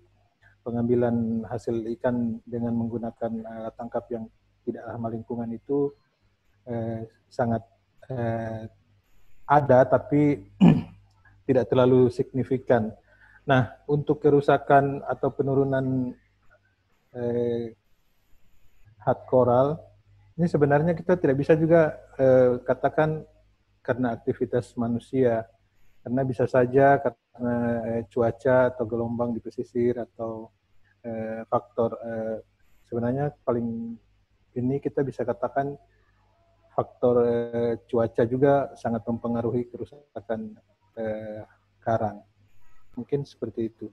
pengambilan hasil ikan dengan menggunakan alat tangkap yang tidak ramah lingkungan itu sangat ada, tapi tidak terlalu signifikan. Nah, untuk kerusakan atau penurunan hard coral, ini sebenarnya kita tidak bisa juga katakan karena aktivitas manusia, karena bisa saja karena cuaca atau gelombang di pesisir atau faktor sebenarnya paling ini kita bisa katakan faktor cuaca juga sangat mempengaruhi kerusakan karang. Mungkin seperti itu.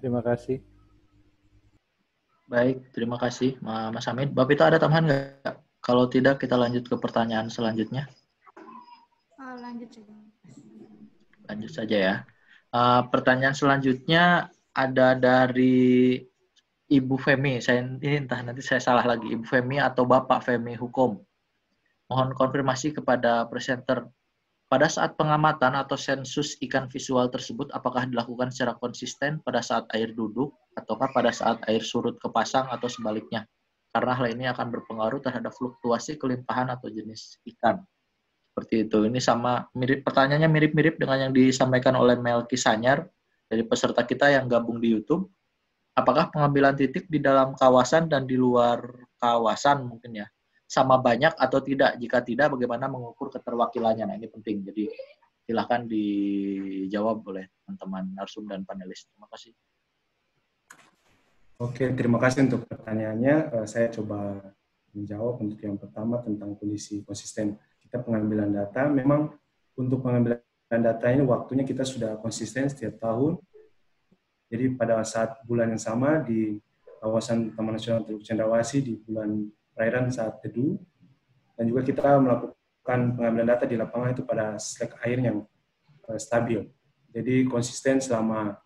Terima kasih. Baik, terima kasih Mas Hamid. Bapak itu ada tambahan nggak? Kalau tidak, kita lanjut ke pertanyaan selanjutnya. Lanjut saja. Lanjut saja ya. Pertanyaan selanjutnya ada dari Ibu Femi. Ini entah nanti saya salah lagi. Ibu Femi atau Bapak Femi Hukum. Mohon konfirmasi kepada presenter. Pada saat pengamatan atau sensus ikan visual tersebut, apakah dilakukan secara konsisten pada saat air duduk, ataukah pada saat air surut ke pasang atau sebaliknya? Karena hal ini akan berpengaruh terhadap fluktuasi kelimpahan atau jenis ikan. Seperti itu. Ini sama pertanyaannya mirip-mirip dengan yang disampaikan oleh Melki Sanyar dari peserta kita yang gabung di YouTube. Apakah pengambilan titik di dalam kawasan dan di luar kawasan mungkin ya sama banyak atau tidak? Jika tidak, bagaimana mengukur keterwakilannya? Nah, ini penting. Jadi silakan dijawab oleh teman-teman narsum dan panelis. Terima kasih. Oke, terima kasih untuk pertanyaannya. Saya coba menjawab untuk yang pertama tentang kondisi konsisten kita pengambilan data. Memang untuk pengambilan data ini waktunya kita sudah konsisten setiap tahun. Jadi pada saat bulan yang sama di kawasan Taman Nasional Teluk Cendrawasih di bulan perairan saat teduh, dan juga kita melakukan pengambilan data di lapangan itu pada slek air yang stabil. Jadi konsisten selama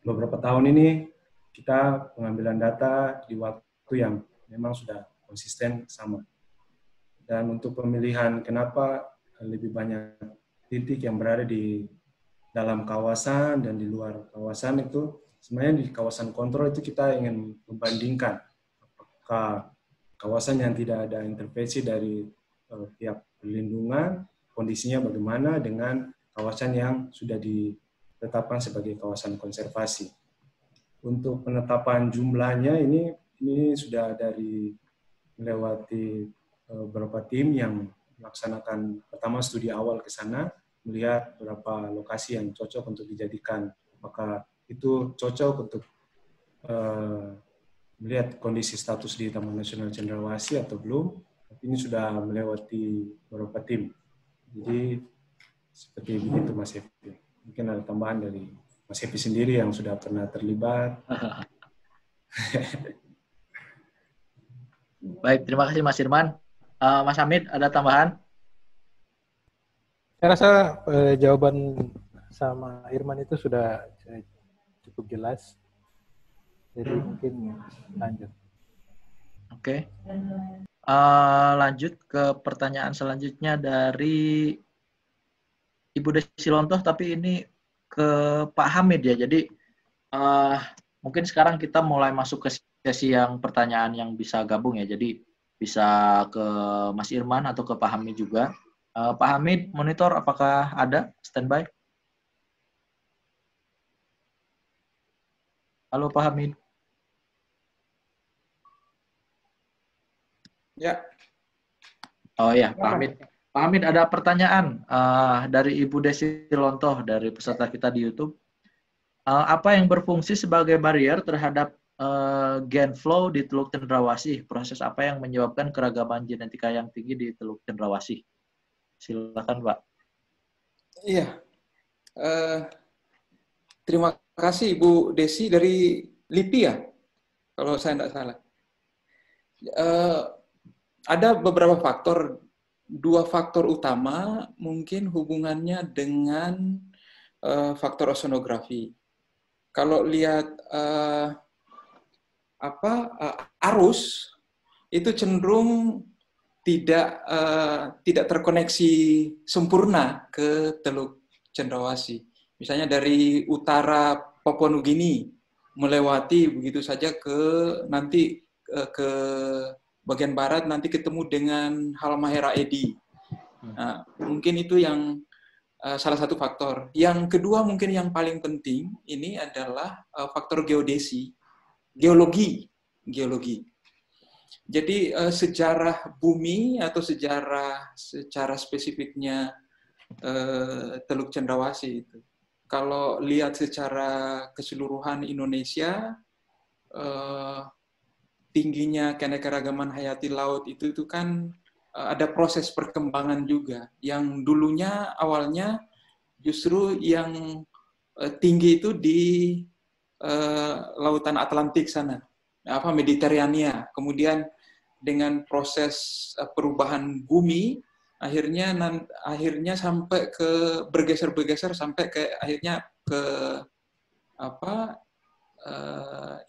beberapa tahun ini kita pengambilan data di waktu yang memang sudah konsisten sama. Dan untuk pemilihan kenapa lebih banyak titik yang berada di dalam kawasan dan di luar kawasan itu, sebenarnya di kawasan kontrol itu kita ingin membandingkan apakah kawasan yang tidak ada intervensi dari pihak perlindungan, kondisinya bagaimana dengan kawasan yang sudah ditetapkan sebagai kawasan konservasi. Untuk penetapan jumlahnya ini sudah dari melewati beberapa tim yang melaksanakan pertama studi awal ke sana, melihat beberapa lokasi yang cocok untuk dijadikan, apakah itu cocok untuk melihat kondisi status di Taman Nasional Cendrawasih atau belum. Ini sudah melewati beberapa tim. Jadi seperti begitu Mas Epi. Mungkin ada tambahan dari Mas Epi sendiri yang sudah pernah terlibat. Baik, terima kasih Mas Irman. Mas Hamid, ada tambahan? Saya rasa jawaban sama Irman itu sudah cukup jelas. Jadi mungkin lanjut. Oke. Lanjut ke pertanyaan selanjutnya dari Ibu Desi Lontoh, tapi ini ke Pak Hamid ya. Jadi mungkin sekarang kita mulai masuk ke sesi yang pertanyaan yang bisa gabung ya. Jadi bisa ke Mas Irman atau ke Pak Hamid juga. Pak Hamid, monitor apakah ada standby? Halo Pak Hamid. Ya. Oh ya, Pak Hamid. Pak Hamid, ada pertanyaan dari Ibu Desi Lontoh dari peserta kita di YouTube. Apa yang berfungsi sebagai barrier terhadap gen flow di Teluk Cendrawasih? Proses apa yang menyebabkan keragaman genetika yang tinggi di Teluk Cendrawasih? Silakan, Pak. Iya. Terima kasih Ibu Desi dari LIPI ya, kalau saya tidak salah. ada beberapa faktor. Dua faktor utama mungkin hubungannya dengan faktor oceanografi. Kalau lihat arus itu cenderung tidak terkoneksi sempurna ke Teluk Cendrawasih. Misalnya dari utara Papua Nugini melewati begitu saja nanti ke bagian barat, nanti ketemu dengan Halmahera Edi. Nah, mungkin itu yang salah satu faktor. Yang kedua mungkin yang paling penting ini adalah faktor geologi. Jadi sejarah bumi atau secara spesifiknya Teluk Cendrawasih itu. Kalau lihat secara keseluruhan Indonesia, tingginya keanekaragaman hayati laut itu kan ada proses perkembangan juga. Yang dulunya awalnya justru yang tinggi itu di lautan Atlantik sana, Mediterania. Kemudian dengan proses perubahan bumi, akhirnya sampai ke bergeser sampai ke akhirnya ke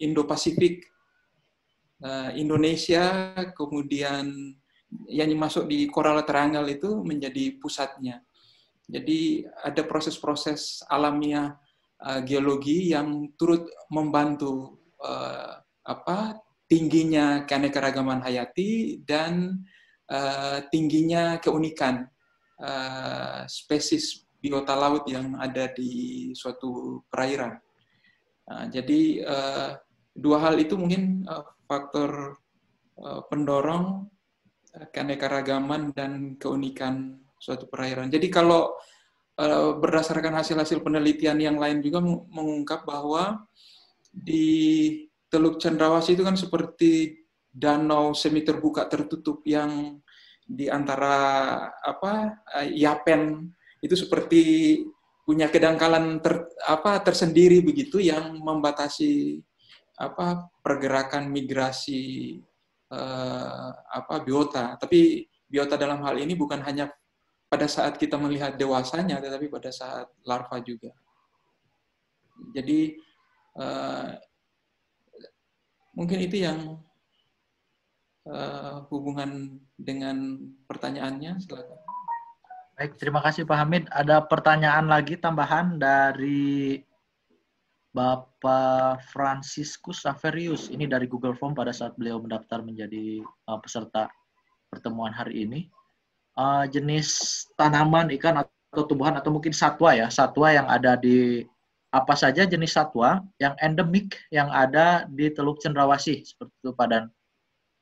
Indo-Pasifik, Indonesia, kemudian yang masuk di Coral Triangle itu menjadi pusatnya. Jadi ada proses-proses alamiah geologi yang turut membantu tingginya keanekaragaman hayati dan tingginya keunikan spesies biota laut yang ada di suatu perairan. Jadi dua hal itu mungkin faktor pendorong keanekaragaman dan keunikan suatu perairan. Jadi kalau berdasarkan hasil-hasil penelitian yang lain juga mengungkap bahwa di Teluk Cendrawasih itu kan seperti danau semi terbuka tertutup yang di antara Yapen itu seperti punya kedangkalan tersendiri begitu yang membatasi pergerakan migrasi biota. Tapi biota dalam hal ini bukan hanya pada saat kita melihat dewasanya, tetapi pada saat larva juga. Jadi mungkin itu yang hubungan dengan pertanyaannya. Silakan. Baik, terima kasih Pak Hamid. Ada pertanyaan lagi tambahan dari Bapak Franciscus Saverius. Ini dari Google Form pada saat beliau mendaftar menjadi peserta pertemuan hari ini. Jenis tanaman, ikan, atau tumbuhan, atau mungkin satwa ya. Satwa yang ada di, apa saja jenis satwa yang endemik yang ada di Teluk Cendrawasih. Seperti itu Pak, dan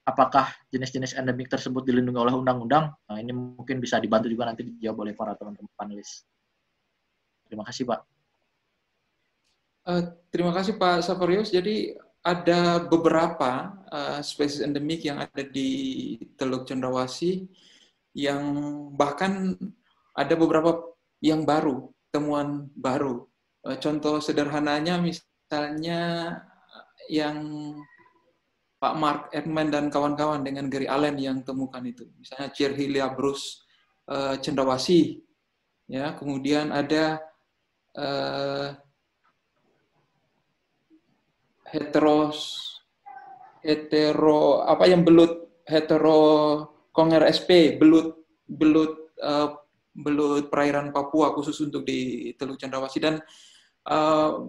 apakah jenis-jenis endemik tersebut dilindungi oleh undang-undang? Nah, ini mungkin bisa dibantu juga nanti dijawab oleh para teman-teman panelis. Terima kasih, Pak. Terima kasih, Pak Saverius. Jadi ada beberapa spesies endemik yang ada di Teluk Cendrawasih, yang bahkan ada beberapa yang baru, temuan baru. Contoh sederhananya misalnya yang Pak Mark Edman dan kawan-kawan dengan Gary Allen yang temukan itu. Misalnya Chirhilia Bruce Cendrawasih. Ya, kemudian ada Conger SP, belut perairan Papua khusus untuk di Teluk Cendrawasih. Dan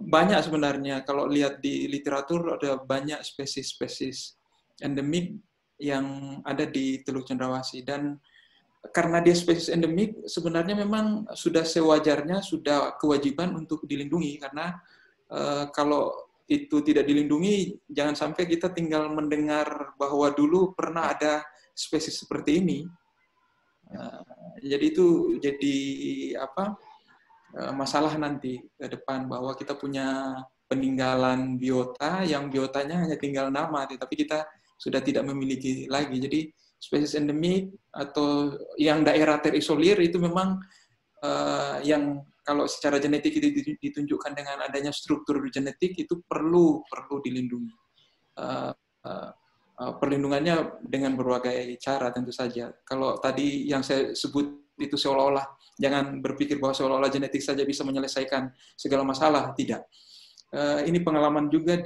banyak sebenarnya, kalau lihat di literatur ada banyak spesies-spesies endemik yang ada di Teluk Cendrawasih. Dan karena dia spesies endemik, sebenarnya memang sudah sewajarnya, sudah kewajiban untuk dilindungi. Karena kalau itu tidak dilindungi, jangan sampai kita tinggal mendengar bahwa dulu pernah ada spesies seperti ini. Jadi itu jadi masalah nanti ke depan, bahwa kita punya peninggalan biota yang biotanya hanya tinggal nama, tapi kita sudah tidak memiliki lagi. Jadi spesies endemik atau yang daerah terisolir itu memang yang kalau secara genetik itu ditunjukkan dengan adanya struktur genetik itu perlu dilindungi. perlindungannya dengan berbagai cara tentu saja. Kalau tadi yang saya sebut itu seolah-olah, jangan berpikir bahwa seolah-olah genetik saja bisa menyelesaikan segala masalah, tidak. Ini pengalaman juga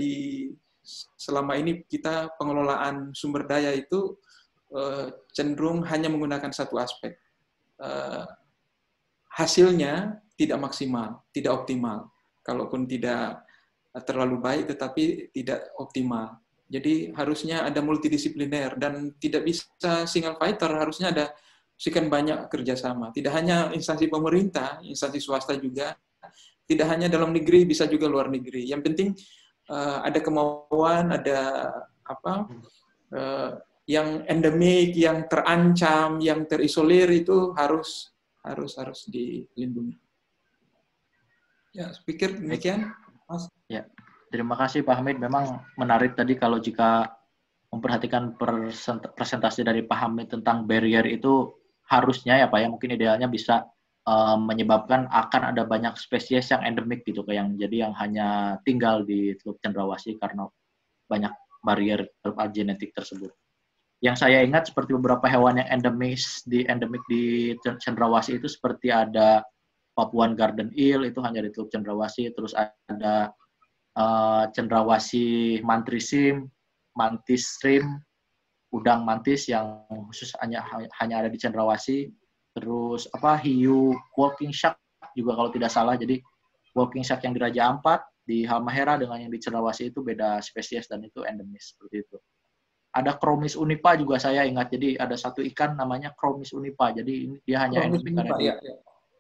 selama ini kita pengelolaan sumber daya itu cenderung hanya menggunakan satu aspek. Hasilnya tidak maksimal, tidak optimal. Kalaupun tidak terlalu baik, tetapi tidak optimal. Jadi harusnya ada multidisipliner dan tidak bisa single fighter, harusnya ada sekian banyak kerjasama. Tidak hanya instansi pemerintah, instansi swasta juga. Tidak hanya dalam negeri, bisa juga luar negeri. Yang penting ada kemauan, ada yang endemik, yang terancam, yang terisolir itu harus dilindungi. Ya, pikir demikian, Mas. Ya. Terima kasih Pak Hamid. Memang menarik tadi kalau jika memperhatikan presentasi dari Pak Hamid tentang barrier itu harusnya ya Pak ya, mungkin idealnya bisa menyebabkan akan ada banyak spesies yang endemik gitu, yang hanya tinggal di Teluk Cendrawasih karena banyak barrier genetik tersebut. Yang saya ingat seperti beberapa hewan yang endemik di Cendrawasih itu seperti ada Papuan Garden Eel, itu hanya di Teluk Cendrawasih, terus ada Cendrawasih mantrisim, mantis shrimp, udang mantis yang khusus hanya ada di Cendrawasih. Terus hiu walking shark juga kalau tidak salah. Jadi walking shark yang di Raja Ampat di Halmahera dengan yang di Cendrawasih itu beda spesies dan itu endemis seperti itu. Ada Chromis unipa juga saya ingat. Jadi ada satu ikan namanya Chromis unipa. Jadi dia hanya endemik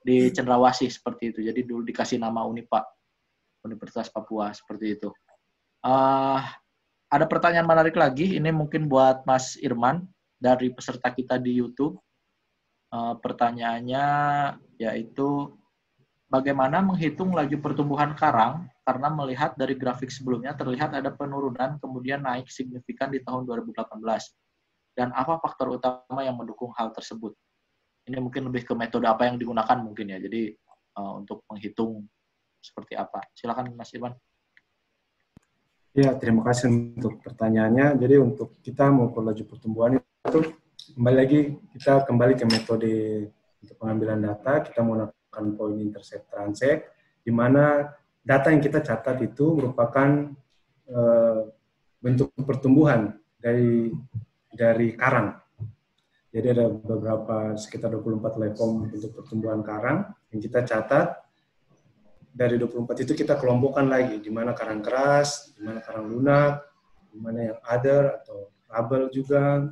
di Cendrawasih seperti itu. Jadi dulu dikasih nama unipa. Universitas Papua seperti itu. Ada pertanyaan menarik lagi. Ini mungkin buat Mas Irman dari peserta kita di YouTube. Pertanyaannya yaitu bagaimana menghitung laju pertumbuhan karang karena melihat dari grafik sebelumnya terlihat ada penurunan kemudian naik signifikan di tahun 2018. Dan apa faktor utama yang mendukung hal tersebut? Ini mungkin lebih ke metode apa yang digunakan mungkin ya. Jadi untuk menghitung seperti apa? Silakan Mas Irwan. Ya, terima kasih untuk pertanyaannya. Jadi untuk kita mengukur laju pertumbuhan itu kembali ke metode untuk pengambilan data. Kita menggunakan point intercept transect, di mana data yang kita catat itu merupakan bentuk pertumbuhan dari karang. Jadi ada sekitar 24 lepom bentuk pertumbuhan karang yang kita catat. Dari 24 itu kita kelompokkan lagi, di mana karang keras, di mana karang lunak, di mana yang other atau rubble juga,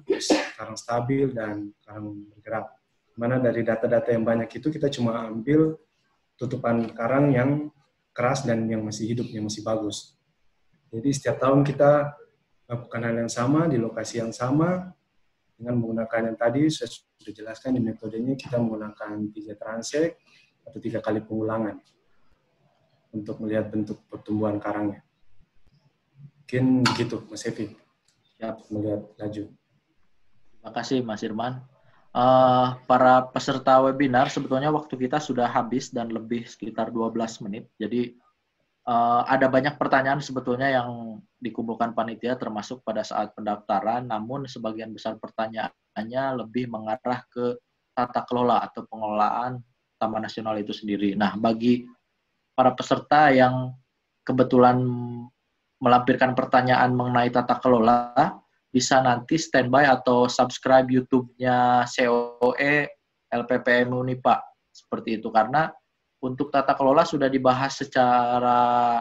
karang stabil, dan karang bergerak. Di mana dari data-data yang banyak itu kita cuma ambil tutupan karang yang keras dan yang masih hidup, yang masih bagus. Jadi setiap tahun kita lakukan hal yang sama, di lokasi yang sama, dengan menggunakan yang tadi, saya sudah jelaskan di metodenya, kita menggunakan 3 transect atau 3 kali pengulangan untuk melihat bentuk pertumbuhan karangnya. Mungkin begitu, Mas Evi. Siap. Melihat laju. Terima kasih, Mas Irman. Para peserta webinar, sebetulnya waktu kita sudah habis dan lebih sekitar 12 menit. Jadi, ada banyak pertanyaan sebetulnya yang dikumpulkan panitia termasuk pada saat pendaftaran, namun sebagian besar pertanyaannya lebih mengarah ke tata kelola atau pengelolaan Taman Nasional itu sendiri. Nah, bagi para peserta yang kebetulan melampirkan pertanyaan mengenai tata kelola, bisa nanti standby atau subscribe YouTube-nya COE LPPM Unipa. Seperti itu, karena untuk tata kelola sudah dibahas secara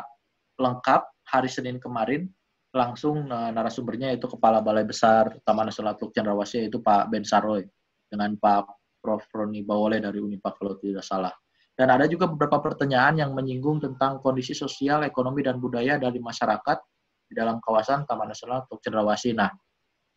lengkap hari Senin kemarin, langsung narasumbernya itu Kepala Balai Besar Taman Nasional Teluk Cendrawasih, yaitu Pak Ben Saroy, dengan Pak Prof. Roni Bawole dari Unipa kalau tidak salah. Dan ada juga beberapa pertanyaan yang menyinggung tentang kondisi sosial, ekonomi, dan budaya dari masyarakat di dalam kawasan Taman Nasional Teluk Cendrawasih. Nah,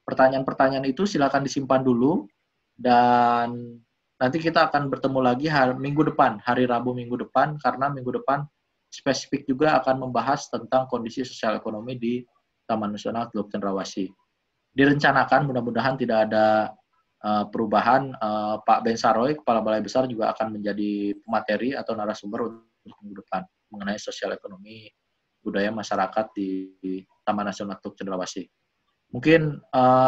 pertanyaan-pertanyaan itu silakan disimpan dulu, dan nanti kita akan bertemu lagi minggu depan, hari Rabu minggu depan, karena minggu depan spesifik juga akan membahas tentang kondisi sosial ekonomi di Taman Nasional Teluk Cendrawasih. Direncanakan mudah-mudahan tidak ada perubahan. Pak Ben Saroy, Kepala Balai Besar, juga akan menjadi pemateri atau narasumber untuk minggu depan mengenai sosial ekonomi budaya masyarakat di Taman Nasional Teluk Cendrawasih. Mungkin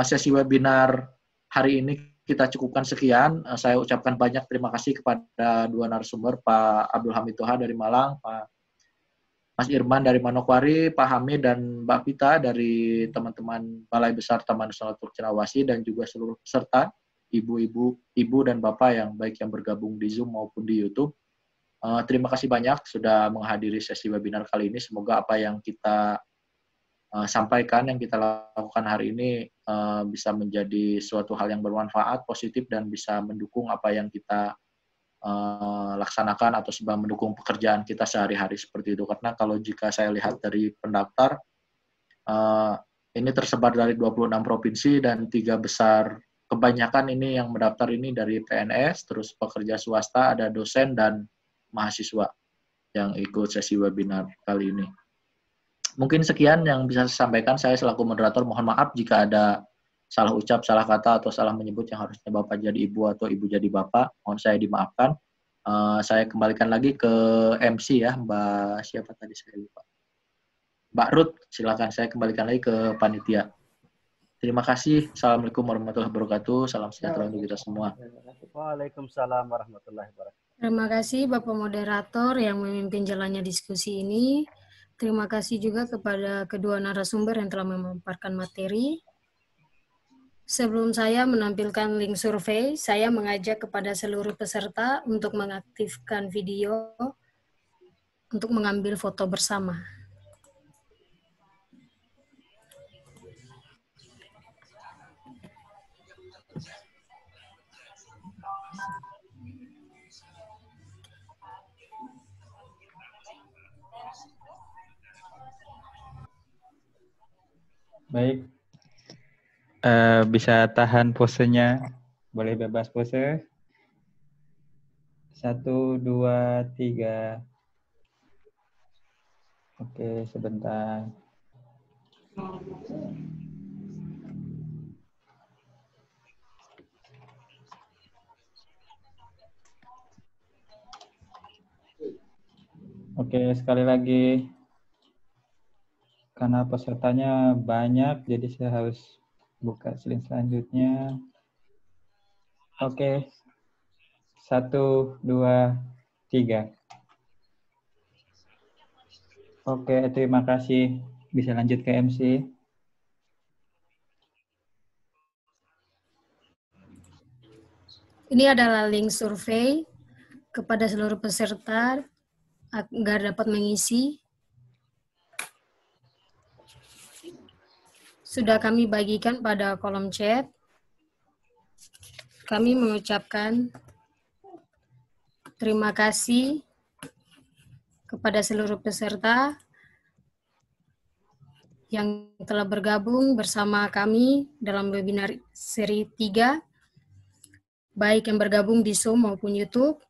sesi webinar hari ini kita cukupkan sekian. Saya ucapkan banyak terima kasih kepada dua narasumber, Pak Abdul Hamid Toha dari Malang, Pak Mas Irman dari Manokwari, Pak Hamid dan Mbak Pita dari teman-teman Balai Besar Taman Nasional Teluk Cendrawasih, dan juga seluruh peserta, ibu dan bapak yang baik yang bergabung di Zoom maupun di YouTube. Terima kasih banyak sudah menghadiri sesi webinar kali ini. Semoga apa yang kita sampaikan, yang kita lakukan hari ini bisa menjadi suatu hal yang bermanfaat, positif, dan bisa mendukung apa yang kita laksanakan atau sebab mendukung pekerjaan kita sehari-hari seperti itu. Karena kalau jika saya lihat dari pendaftar, ini tersebar dari 26 provinsi dan 3 besar. Kebanyakan ini yang mendaftar ini dari PNS, terus pekerja swasta, ada dosen dan mahasiswa yang ikut sesi webinar kali ini. Mungkin sekian yang bisa saya sampaikan. Saya selaku moderator mohon maaf jika ada salah ucap, salah kata, atau salah menyebut yang harusnya Bapak jadi Ibu atau Ibu jadi Bapak. Mohon saya dimaafkan. Saya kembalikan lagi ke MC ya, Mbak siapa tadi saya lupa. Mbak Ruth, silakan saya kembalikan lagi ke panitia. Terima kasih. Assalamualaikum warahmatullahi wabarakatuh. Salam sejahtera untuk kita semua. Waalaikumsalam warahmatullahi wabarakatuh. Terima kasih Bapak Moderator yang memimpin jalannya diskusi ini. Terima kasih juga kepada kedua narasumber yang telah memaparkan materi. Sebelum saya menampilkan link survei, saya mengajak kepada seluruh peserta untuk mengaktifkan video untuk mengambil foto bersama. Baik, bisa tahan posenya, boleh bebas pose. 1, 2, 3. Oke, sebentar. Oke, sekali lagi. Karena pesertanya banyak, jadi saya harus buka slide selanjutnya. Oke. 1, 2, 3. Oke, terima kasih. Bisa lanjut ke MC. Ini adalah link survei kepada seluruh peserta agar dapat mengisi. Sudah kami bagikan pada kolom chat. Kami mengucapkan terima kasih kepada seluruh peserta yang telah bergabung bersama kami dalam webinar seri 3, baik yang bergabung di Zoom maupun YouTube.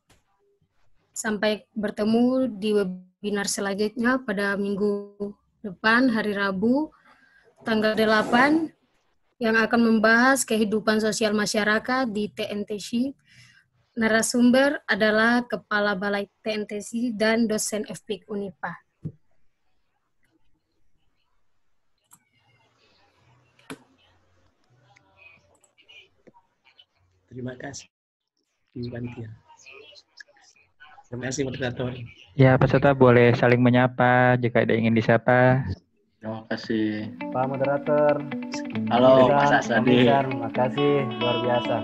Sampai bertemu di webinar selanjutnya pada minggu depan, hari Rabu, tanggal 8, yang akan membahas kehidupan sosial masyarakat di TNTC. Narasumber adalah Kepala Balai TNTC dan dosen FPIK Unipa. Terima kasih, Panitia. Terima kasih, moderator. Ya, peserta boleh saling menyapa jika ada ingin disapa. Terima kasih. Pak Moderator. Halo, Mas Asadi. Terima kasih, luar biasa.